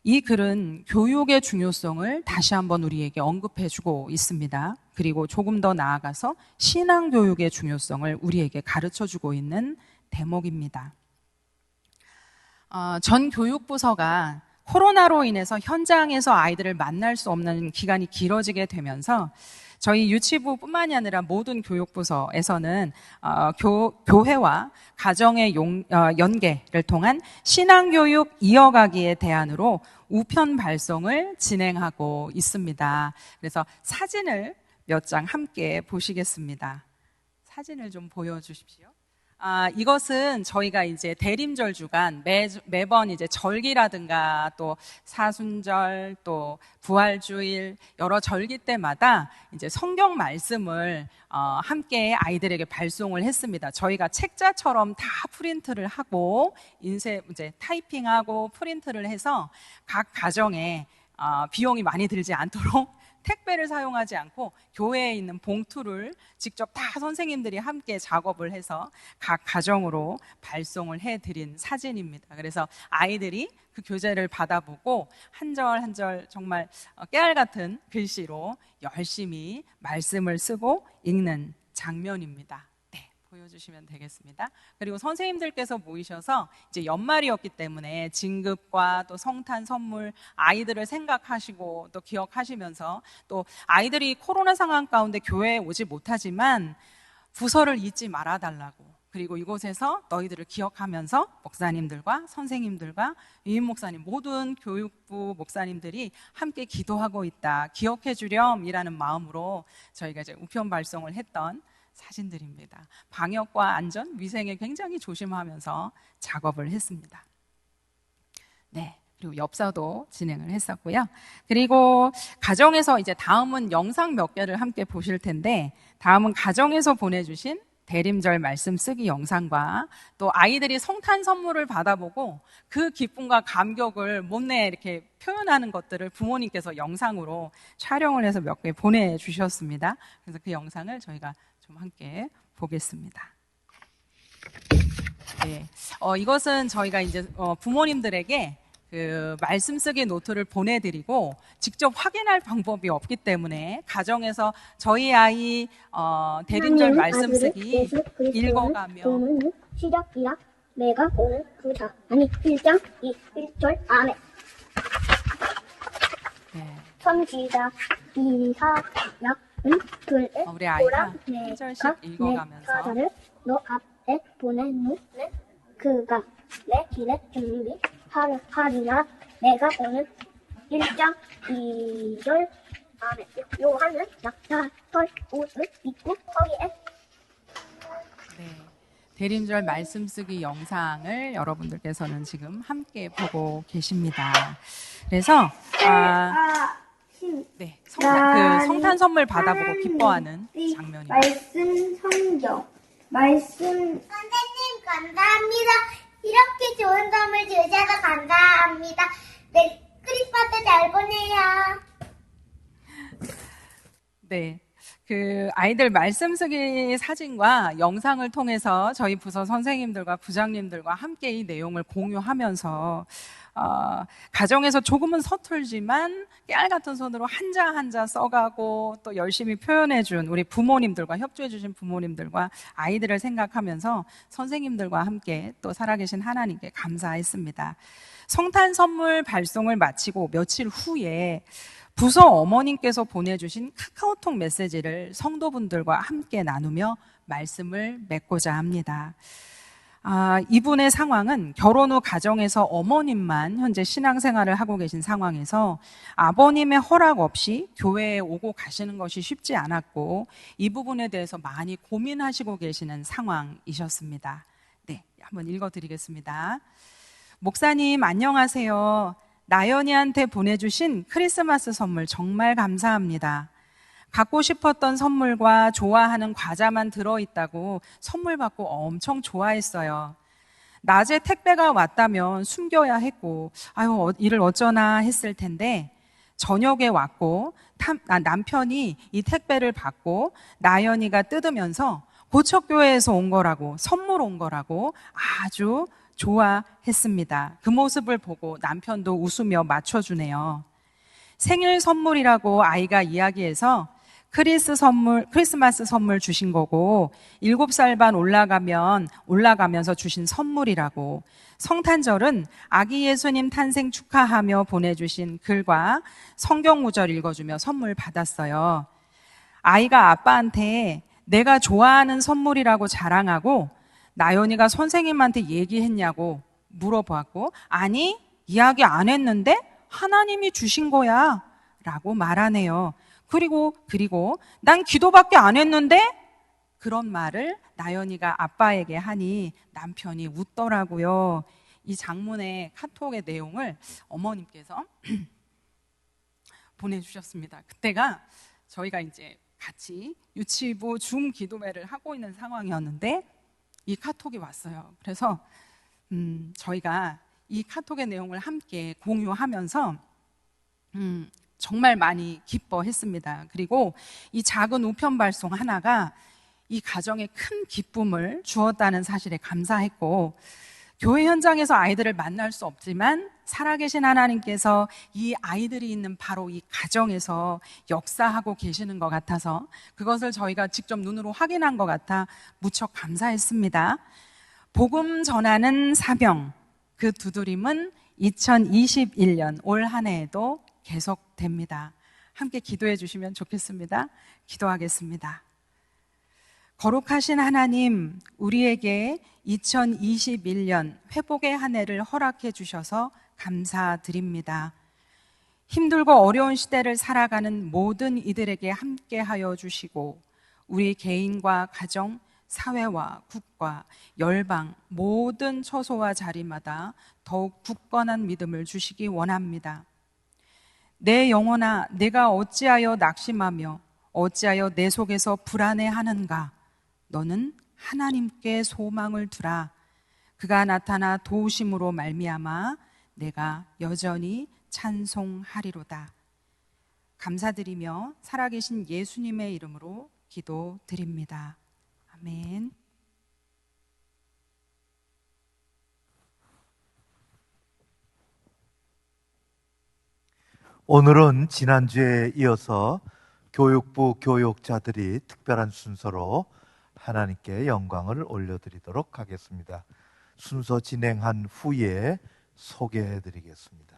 이 글은 교육의 중요성을 다시 한번 우리에게 언급해주고 있습니다. 그리고 조금 더 나아가서 신앙교육의 중요성을 우리에게 가르쳐주고 있는 대목입니다. 전 교육부서가 코로나로 인해서 현장에서 아이들을 만날 수 없는 기간이 길어지게 되면서 저희 유치부뿐만이 아니라 모든 교육부서에서는 교회와 가정의 연계를 통한 신앙교육 이어가기의 대안으로 우편 발송을 진행하고 있습니다. 그래서 사진을 몇 장 함께 보시겠습니다. 사진을 좀 보여주십시오. 이것은 저희가 이제 대림절 주간 매번 이제 절기라든가 또 사순절 또 부활주일 여러 절기 때마다 이제 성경 말씀을 함께 아이들에게 발송을 했습니다. 저희가 책자처럼 다 프린트를 하고 이제 타이핑하고 프린트를 해서 각 가정에 비용이 많이 들지 않도록 택배를 사용하지 않고 교회에 있는 봉투를 직접 다 선생님들이 함께 작업을 해서 각 가정으로 발송을 해드린 사진입니다. 그래서 아이들이 그 교재를 받아보고 한 절 한 절 정말 깨알 같은 글씨로 열심히 말씀을 쓰고 읽는 장면입니다. 보여주시면 되겠습니다. 그리고 선생님들께서 모이셔서 이제 연말이었기 때문에 진급과 또 성탄 선물 아이들을 생각하시고 또 기억하시면서 또 아이들이 코로나 상황 가운데 교회에 오지 못하지만 부서를 잊지 말아달라고 그리고 이곳에서 너희들을 기억하면서 목사님들과 선생님들과 유임 목사님 모든 교육부 목사님들이 함께 기도하고 있다. 기억해 주렴이라는 마음으로 저희가 이제 우편 발송을 했던 사진들입니다. 방역과 안전, 위생에 굉장히 조심하면서 작업을 했습니다. 네, 그리고 엽사도 진행을 했었고요. 그리고 가정에서 이제 다음은 영상 몇 개를 함께 보실 텐데 다음은 가정에서 보내주신 대림절 말씀 쓰기 영상과 또 아이들이 성탄 선물을 받아보고 그 기쁨과 감격을 못내 이렇게 표현하는 것들을 부모님께서 영상으로 촬영을 해서 몇 개 보내주셨습니다. 그래서 그 영상을 저희가 좀 함께 보겠습니다. 네, 이것은 저희가 이제 부모님들에게 그 말씀 쓰기 노트를 보내드리고 직접 확인할 방법이 없기 때문에 가정에서 저희 아이 대림절 말씀 쓰기 읽어가며 시작이라 내가 오늘 부자 아니 1장 1절 아멘. 네. 선지자 이사야 글에 우리 아이가 한 절씩 읽어가면서 사자를 너 앞에 보내는 그가 내 길에 준비하리라. 내가 오늘 1장 2절 아멘. 요한은 낙타털 옷을 입고 거기에 대림절 말씀 쓰기 영상을 여러분들께서는 지금 함께 보고 계십니다. 그래서 네, 성탄 선물 받아보고 기뻐하는 장면입니다. 말씀 성경 말씀 선생님 감사합니다. 이렇게 좋은 선물 주셔서 감사합니다. 네, 크리스마스 잘 보내요. 네, 그 아이들 말씀 쓰기 사진과 영상을 통해서 저희 부서 선생님들과 부장님들과 함께 이 내용을 공유하면서 가정에서 조금은 서툴지만 깨알 같은 손으로 한자 한자 써가고 또 열심히 표현해준 우리 부모님들과 협조해주신 부모님들과 아이들을 생각하면서 선생님들과 함께 또 살아계신 하나님께 감사했습니다. 성탄 선물 발송을 마치고 며칠 후에 부서 어머님께서 보내주신 카카오톡 메시지를 성도분들과 함께 나누며 말씀을 맺고자 합니다. 이분의 상황은 결혼 후 가정에서 어머님만 현재 신앙생활을 하고 계신 상황에서 아버님의 허락 없이 교회에 오고 가시는 것이 쉽지 않았고 이 부분에 대해서 많이 고민하시고 계시는 상황이셨습니다. 네, 한번 읽어드리겠습니다. 목사님 안녕하세요. 나연이한테 보내주신 크리스마스 선물 정말 감사합니다. 갖고 싶었던 선물과 좋아하는 과자만 들어있다고 선물 받고 엄청 좋아했어요. 낮에 택배가 왔다면 숨겨야 했고 이를 어쩌나 했을 텐데 저녁에 왔고 남편이 이 택배를 받고 나연이가 뜯으면서 고척교회에서 온 거라고 선물 온 거라고 아주 좋아했습니다. 그 모습을 보고 남편도 웃으며 맞춰주네요. 생일 선물이라고 아이가 이야기해서 크리스마스 선물 주신 거고 7살 반 올라가면서 주신 선물이라고 성탄절은 아기 예수님 탄생 축하하며 보내주신 글과 성경 구절 읽어주며 선물 받았어요. 아이가 아빠한테 내가 좋아하는 선물이라고 자랑하고 나연이가 선생님한테 얘기했냐고 물어보았고 아니 이야기 안 했는데 하나님이 주신 거야 라고 말하네요. 그리고 난 기도밖에 안 했는데 그런 말을 나연이가 아빠에게 하니 남편이 웃더라고요. 이 장문의 카톡의 내용을 어머님께서 보내주셨습니다. 그때가 저희가 이제 같이 유치부 줌 기도회를 하고 있는 상황이었는데 이 카톡이 왔어요. 그래서 저희가 이 카톡의 내용을 함께 공유하면서 정말 많이 기뻐했습니다. 그리고 이 작은 우편 발송 하나가 이 가정에 큰 기쁨을 주었다는 사실에 감사했고 교회 현장에서 아이들을 만날 수 없지만 살아계신 하나님께서 이 아이들이 있는 바로 이 가정에서 역사하고 계시는 것 같아서 그것을 저희가 직접 눈으로 확인한 것 같아 무척 감사했습니다. 복음 전하는 사명, 그 두드림은 2021년 올 한 해에도 계속됩니다. 함께 기도해 주시면 좋겠습니다. 기도하겠습니다. 거룩하신 하나님, 우리에게 2021년 회복의 한 해를 허락해 주셔서 감사드립니다. 힘들고 어려운 시대를 살아가는 모든 이들에게 함께하여 주시고 우리 개인과 가정, 사회와 국가, 열방 모든 처소와 자리마다 더욱 굳건한 믿음을 주시기 원합니다. 내 영혼아, 내가 어찌하여 낙심하며 어찌하여 내 속에서 불안해하는가? 너는 하나님께 소망을 두라. 그가 나타나 도우심으로 말미암아 내가 여전히 찬송하리로다. 감사드리며 살아계신 예수님의 이름으로 기도드립니다. 아멘. 오늘은 지난주에 이어서 교육부 교육자들이 특별한 순서로 하나님께 영광을 올려드리도록 하겠습니다. 순서 진행한 후에 소개해드리겠습니다.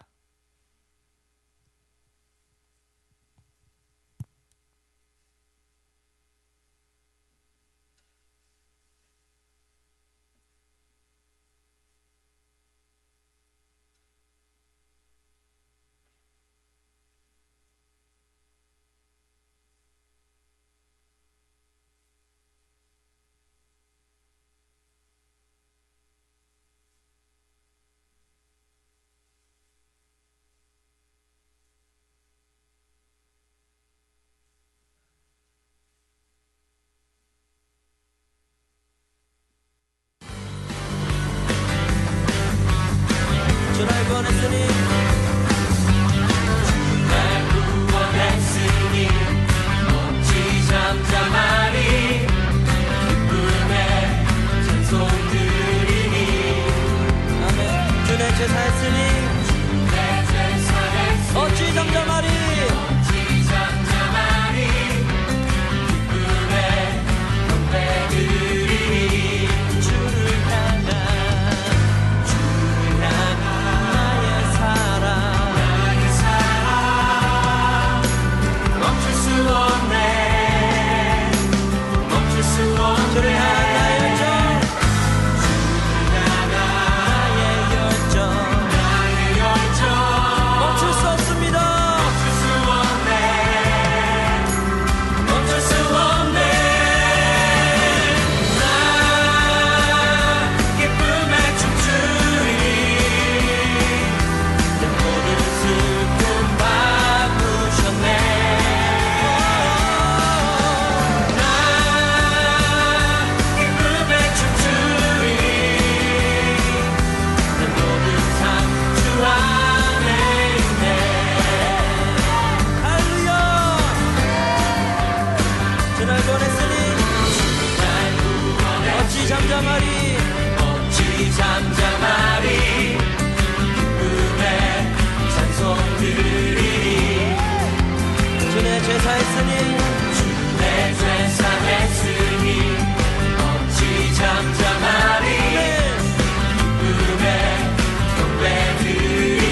잠잠하리 어찌 잠잠하리 기쁨의 찬송 드리리 주내 제사했으니 주내 제사했으니 어찌 잠잠하리 기쁨의 경배 드리리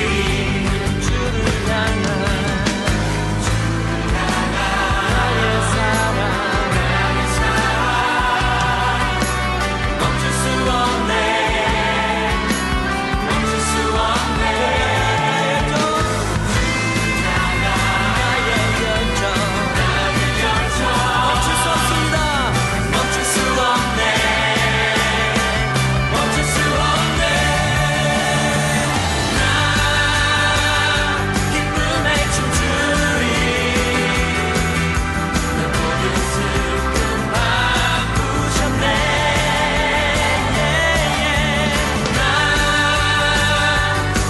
주를 향한 나의 사랑 멈출 수 없네 멈출 수 없네 나의 열정 멈출 수 없습니다 멈출 수 없네 멈출 수 없네 나 기쁨에 춤추리 내 모든 슬픔 바꾸셨네 나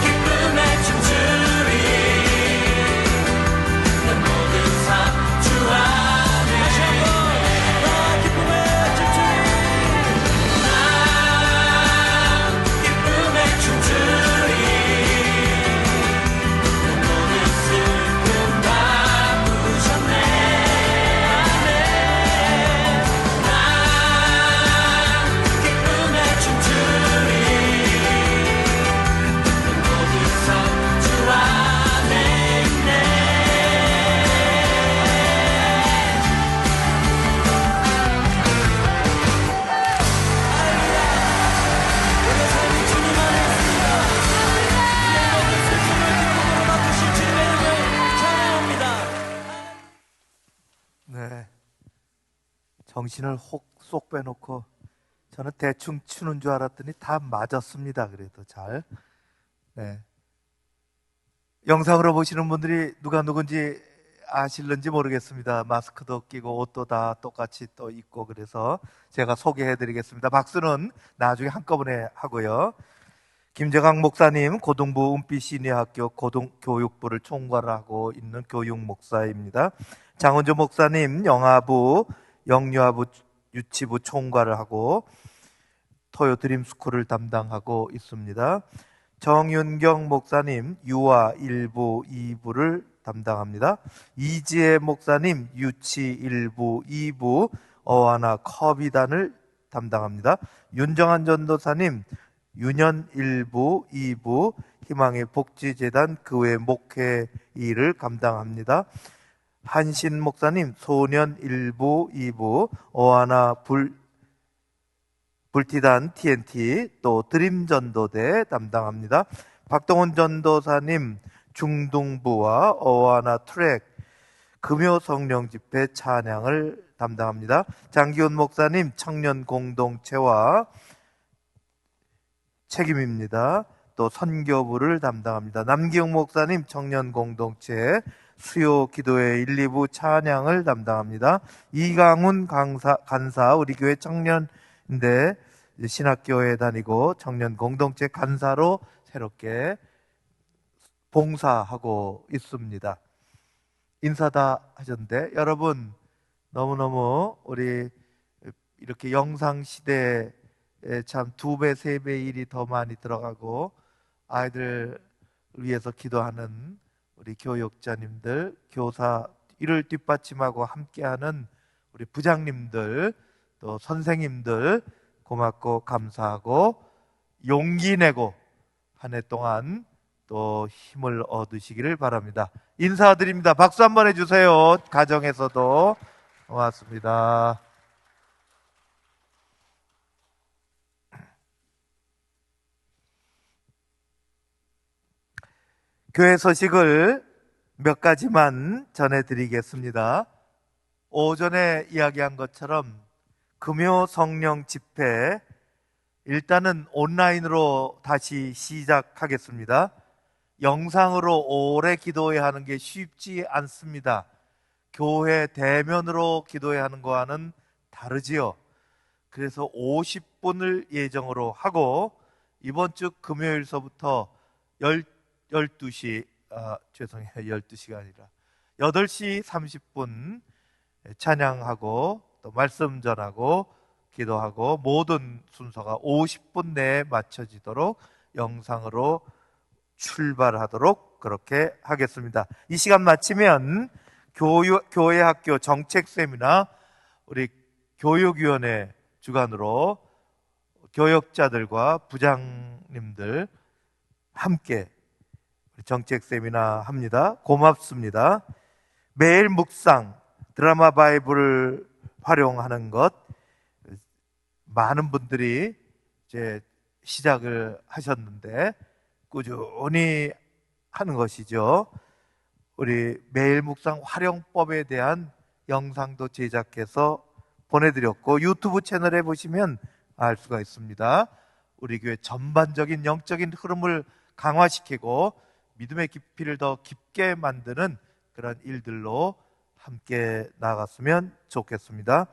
기쁨에 춤추리 내 모든 삶 주 안에 다시 한번 나 기쁨에 춤추리 나 기쁨에 춤추리 내 모든 슬픔 바꾸셨네 나 기쁨에 춤추리 내 모든 삶 주 안에 있네 우리의 삶이 주님 안에 있습니다 내 모든 슬픔을 기쁨으로 바꾸실 주님의 이름을 찬양합니다 네. 정신을 쏙 빼놓고 저는 대충 추는 줄 알았더니 다 맞았습니다. 그래도 잘. 네. 영상으로 보시는 분들이 누가 누군지 아실는지 모르겠습니다. 마스크도 끼고 옷도 다 똑같이 또 입고 그래서 제가 소개해드리겠습니다. 박수는 나중에 한꺼번에 하고요. 김재강 목사님 고등부 은빛시니학교 고등교육부를 총괄하고 있는 교육 목사입니다. 장은주 목사님 영아부 영유아부 유치부 총괄을 하고 토요 드림스쿨을 담당하고 있습니다. 정윤경 목사님 유아 1부 2부를 담당합니다. 이지혜 목사님 유치 1부 2부 어하나 커비단을 담당합니다. 윤정한 전도사님 유년 1부 2부 희망의 복지재단 교회 목회 일을 감당합니다. 한신 목사님 소년 1부 2부 어하나 불티단 TNT 또 드림전도대 담당합니다. 박동원 전도사님 중등부와 어하나 트랙 금요 성령 집회 찬양을 담당합니다. 장기훈 목사님 청년 공동체와 책임입니다. 또 선교부를 담당합니다. 남기용 목사님 청년 공동체 수요 기도회 1, 2부 찬양을 담당합니다. 이강훈 간사 우리 교회 청년인데 신학교에 다니고 청년 공동체 간사로 새롭게 봉사하고 있습니다. 인사 다 하셨는데 여러분 너무너무 우리 이렇게 영상 시대에 참 2배, 3배 일이 더 많이 들어가고 아이들 위해서 기도하는 우리 교육자님들, 교사 이를 뒷받침하고 함께하는 우리 부장님들 또 선생님들 고맙고 감사하고 용기 내고 한 해 동안 또 힘을 얻으시기를 바랍니다. 인사드립니다. 박수 한번 해주세요. 가정에서도 고맙습니다. 교회 소식을 몇 가지만 전해드리겠습니다. 오전에 이야기한 것처럼 금요 성령 집회 일단은 온라인으로 다시 시작하겠습니다. 영상으로 오래 기도해야 하는 게 쉽지 않습니다. 교회 대면으로 기도해야 하는 거와는 다르지요. 그래서 50분을 예정으로 하고 이번 주 금요일서부터 12시 죄송해요. 12시가 아니라 8시 30분 찬양하고 또 말씀 전하고 기도하고 모든 순서가 50분 내에 맞춰지도록 영상으로 출발하도록 그렇게 하겠습니다. 이 시간 마치면 교회 학교 정책 세미나 우리 교육위원회 주관으로 교역자들과 부장님들 함께 정책 세미나 합니다. 고맙습니다. 매일 묵상, 드라마 바이블을 활용하는 것 많은 분들이 이제 시작을 하셨는데 꾸준히 하는 것이죠. 우리 매일 묵상 활용법에 대한 영상도 제작해서 보내드렸고 유튜브 채널에 보시면 알 수가 있습니다. 우리 교회 전반적인 영적인 흐름을 강화시키고 믿음의 깊이를 더 깊게 만드는 그런 일들로 함께 나아갔으면 좋겠습니다.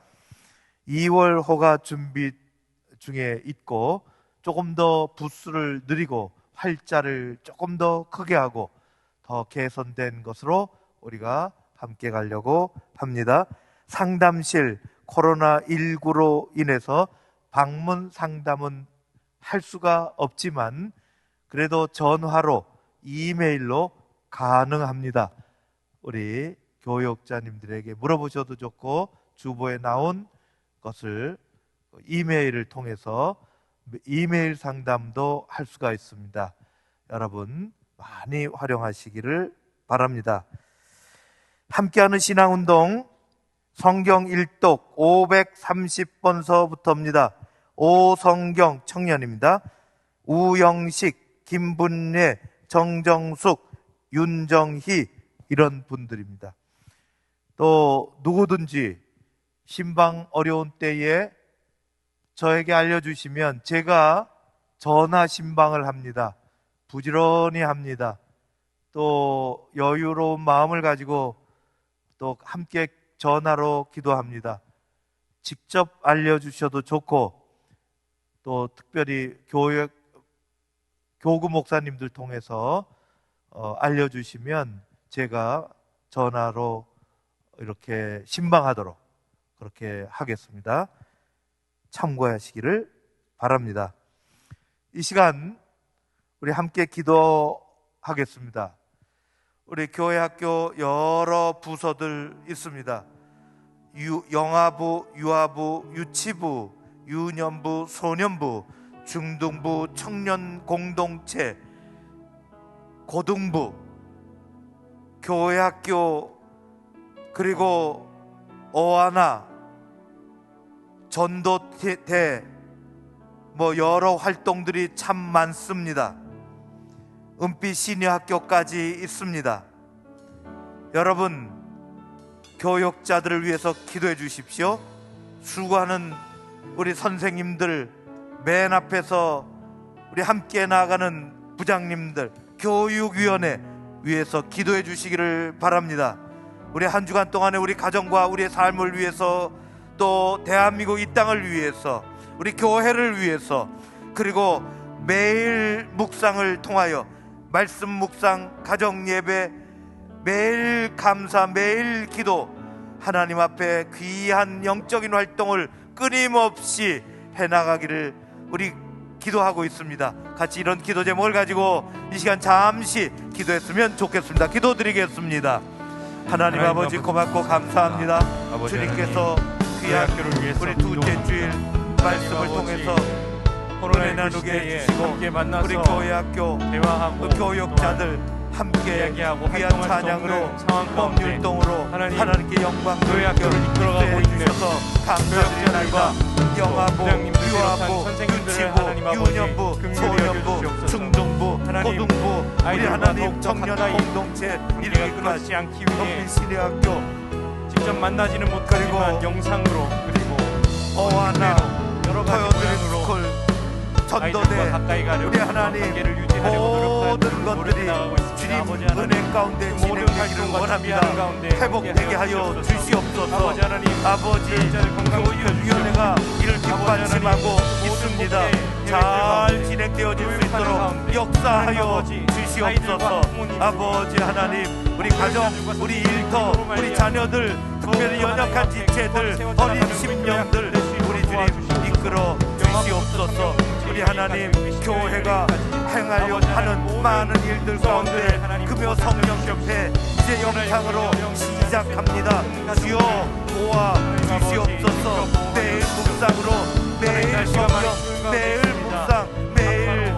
2월 호가 준비 중에 있고 조금 더 부스를 늘리고 활자를 조금 더 크게 하고 더 개선된 것으로 우리가 함께 가려고 합니다. 상담실 코로나19로 인해서 방문 상담은 할 수가 없지만 그래도 전화로 이메일로 가능합니다. 우리 교역자님들에게 물어보셔도 좋고 주보에 나온 것을 이메일을 통해서 이메일 상담도 할 수가 있습니다. 여러분 많이 활용하시기를 바랍니다. 함께하는 신앙운동 성경 일독 530번서부터입니다. 오성경 청년입니다. 우영식, 김분례, 정정숙, 윤정희 이런 분들입니다. 또 누구든지 신방 어려운 때에 저에게 알려주시면 제가 전화 신방을 합니다. 부지런히 합니다. 또 여유로운 마음을 가지고 또 함께 전화로 기도합니다. 직접 알려주셔도 좋고 또 특별히 교구 목사님들 통해서 알려주시면 제가 전화로 이렇게 신방하도록 그렇게 하겠습니다. 참고하시기를 바랍니다. 이 시간 우리 함께 기도하겠습니다. 우리 교회 학교 여러 부서들 있습니다. 영아부, 유아부, 유치부, 유년부, 소년부, 중등부, 청년 공동체, 고등부, 교회 학교, 그리고 어하나, 전도대, 여러 활동들이 참 많습니다. 은빛 시니어 학교까지 있습니다. 여러분, 교역자들을 위해서 기도해 주십시오. 수고하는 우리 선생님들, 맨 앞에서 우리 함께 나아가는 부장님들, 교육위원회 위해서 기도해 주시기를 바랍니다. 우리 한 주간 동안에 우리 가정과 우리의 삶을 위해서, 또 대한민국 이 땅을 위해서, 우리 교회를 위해서, 그리고 매일 묵상을 통하여 말씀 묵상, 가정 예배, 매일 감사, 매일 기도, 하나님 앞에 귀한 영적인 활동을 끊임없이 해나가기를 우리 기도하고 있습니다. 같이 이런 기도 제목을 가지고 이 시간 잠시 기도했으면 좋겠습니다. 기도드리겠습니다. 하나님 아버지 고맙고 감사합니다. 주님께서 귀한 우리 두째 주일 말씀을 통해서 은혜 나누게 해주시고 우리 교회 학교 교역자들 함께 귀한 찬양으로 법률동으로 하나님께 영광을 이끌어가고 있으셔서 감사드립니다. 영아부, 유아부, 유치부, 유년부, 소년부, 중등부, 고등부, 우리 하나님 청년 공동체 이르기까지 은빛 시니어 학교 직접 만나지는 못하지만 영상으로 그리고 어하나, 여러 가지 토요일 스쿨, 전도대, 우리 하나님 모든 것들이 주님 은혜 가운데 진행되기를 원합니다. 회복되게 하여 주시옵소서. 아버지, 교육위원회가 이를 뒷받침하고 있습니다. 잘 진행되어질 수 있도록 역사하여 주시옵소서. 아버지 하나님, 우리 가정, 우리 일터, 우리 자녀들, 특별히 연약한 지체들, 어린 심령들, 우리 주님 이끌어 주시옵소서. 우리 하나님 교회가 행하려 하는 많은 일들 가운데 금요 성령 집회 이제 영상으로 시작합니다. 주여 도와 주시옵소서. 매일 묵상으로 매일 성령 매일 묵상 매일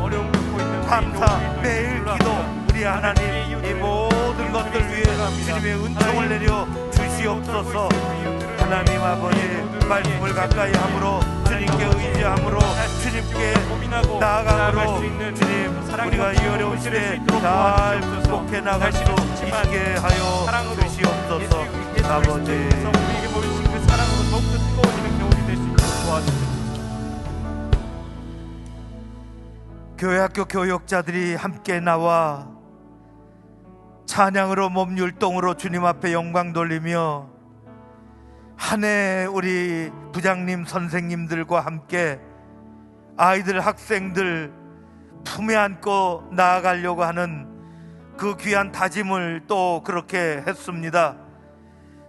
감사 매일 기도 우리 하나님 이 모든 것들 위해 주님의 은총을 내려 주시옵소서. 하나님 아버지 말씀을 가까이 함으로 주님께 의지함으로 주님께 나아감으로 주님 우리가 이 어려운 시대에 잘 극복해 나갈 수 있게 하여 주시옵소서. 아버지 우리에게 보이신 그 사랑으로 더욱더 뜨거워지는 겨울이 될 수 있도록 도와주옵소서. 교회학교 교역자들이 함께 나와 찬양으로 몸 율동으로 주님 앞에 영광 돌리며 한 해 우리 부장님 선생님들과 함께 아이들 학생들 품에 안고 나아가려고 하는 그 귀한 다짐을 또 그렇게 했습니다.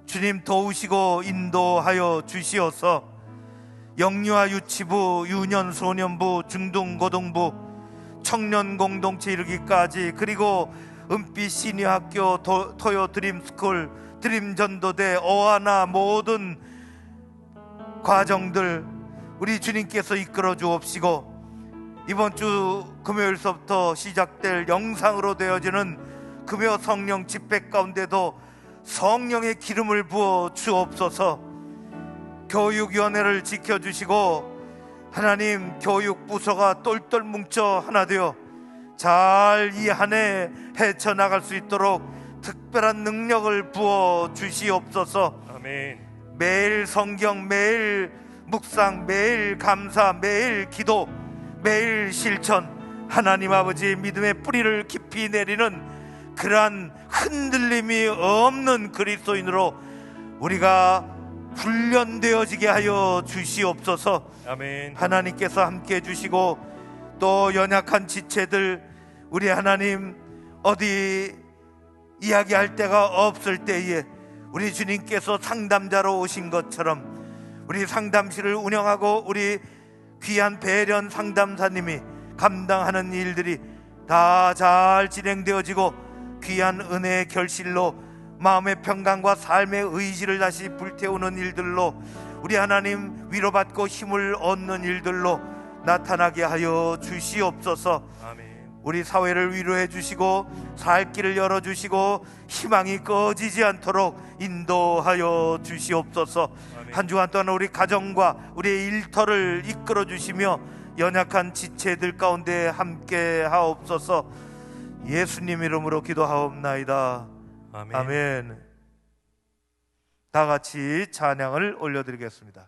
주님 도우시고 인도하여 주시어서 영유아 유치부, 유년 소년부, 중등고등부, 청년 공동체 이르기까지 그리고 은빛 시니어학교, 토요 드림스쿨, 드림전도대, 어하나 모든 과정들 우리 주님께서 이끌어 주옵시고 이번 주 금요일서부터 시작될 영상으로 되어지는 금요 성령 집회 가운데도 성령의 기름을 부어 주옵소서. 교육위원회를 지켜주시고 하나님 교육부서가 똘똘 뭉쳐 하나 되어 잘 이 한 해 헤쳐나갈 수 있도록 특별한 능력을 부어 주시옵소서. 아멘. 매일 성경, 매일 묵상, 매일 감사, 매일 기도, 매일 실천 하나님 아버지 믿음의 뿌리를 깊이 내리는 그러한 흔들림이 없는 그리스도인으로 우리가 훈련되어지게 하여 주시옵소서. 아멘. 하나님께서 함께 해주시고 또 연약한 지체들 우리 하나님 어디 이야기할 데가 없을 때에 우리 주님께서 상담자로 오신 것처럼 우리 상담실을 운영하고 우리 귀한 배련 상담사님이 감당하는 일들이 다 잘 진행되어지고 귀한 은혜의 결실로 마음의 평강과 삶의 의지를 다시 불태우는 일들로 우리 하나님 위로받고 힘을 얻는 일들로 나타나게 하여 주시옵소서. 아멘. 우리 사회를 위로해 주시고 살 길을 열어주시고 희망이 꺼지지 않도록 인도하여 주시옵소서. 한 주간 동안 우리 가정과 우리의 일터를 이끌어 주시며 연약한 지체들 가운데 함께 하옵소서. 예수님 이름으로 기도하옵나이다. 아멘. 아멘. 다 같이 찬양을 올려드리겠습니다.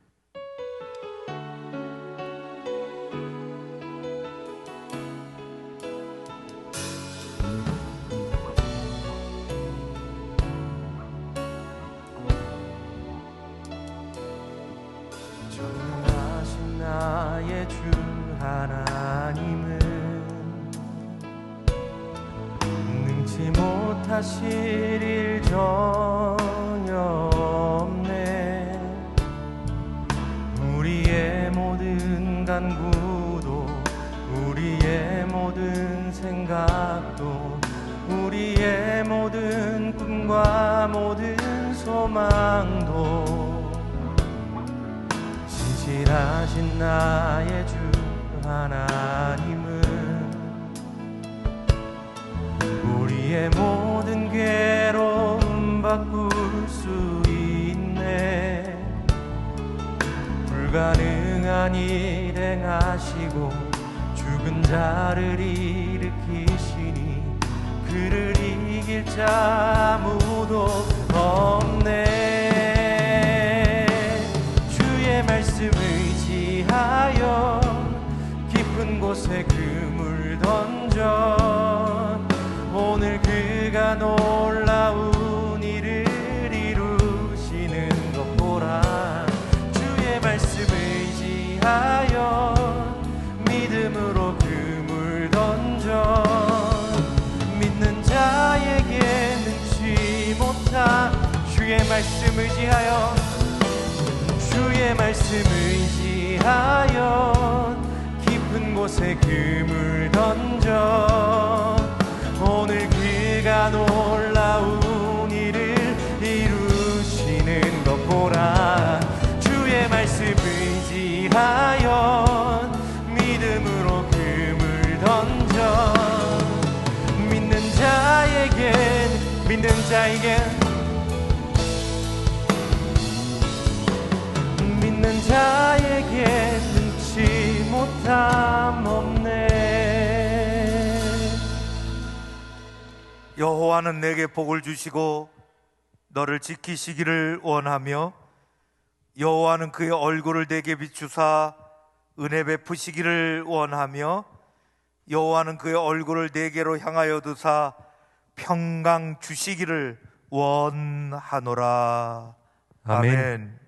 전능하신 나의 주 하나님은 능치 못하실 일 전혀 없네. 우리의 모든 간구도 우리의 모든 생각도 우리의 모든 꿈과 모든 소망도 신실하신 나의 주 하나님은 우리의 모든 괴로움 바꿀 수 있네. 불가능한 일 행하시고 죽은 자를 일으키시니 그를 이길 자 아무도 없네. 주의 말씀 의지하여 깊은 곳에 그물 던져 오늘 그가 놀라운 일을 이루시는 것 보라. 주의 말씀 의지하여 믿음으로 그물 던져 믿는 자에게 능치 못한 주의 말씀 의지하여 주의 말씀 의지하여 의지하여 깊은 곳에 금을 던져 오늘 그가 놀라운 일을 이루시는 것 보라. 주의 말씀 의지하여 믿음으로 금을 던져 믿는 자에게 능치 못함 없네. 여호와는 내게 복을 주시고 너를 지키시기를 원하며 여호와는 그의 얼굴을 내게 비추사 은혜 베푸시기를 원하며 여호와는 그의 얼굴을 내게로 향하여 두사 평강 주시기를 원하노라. 아멘. 아멘.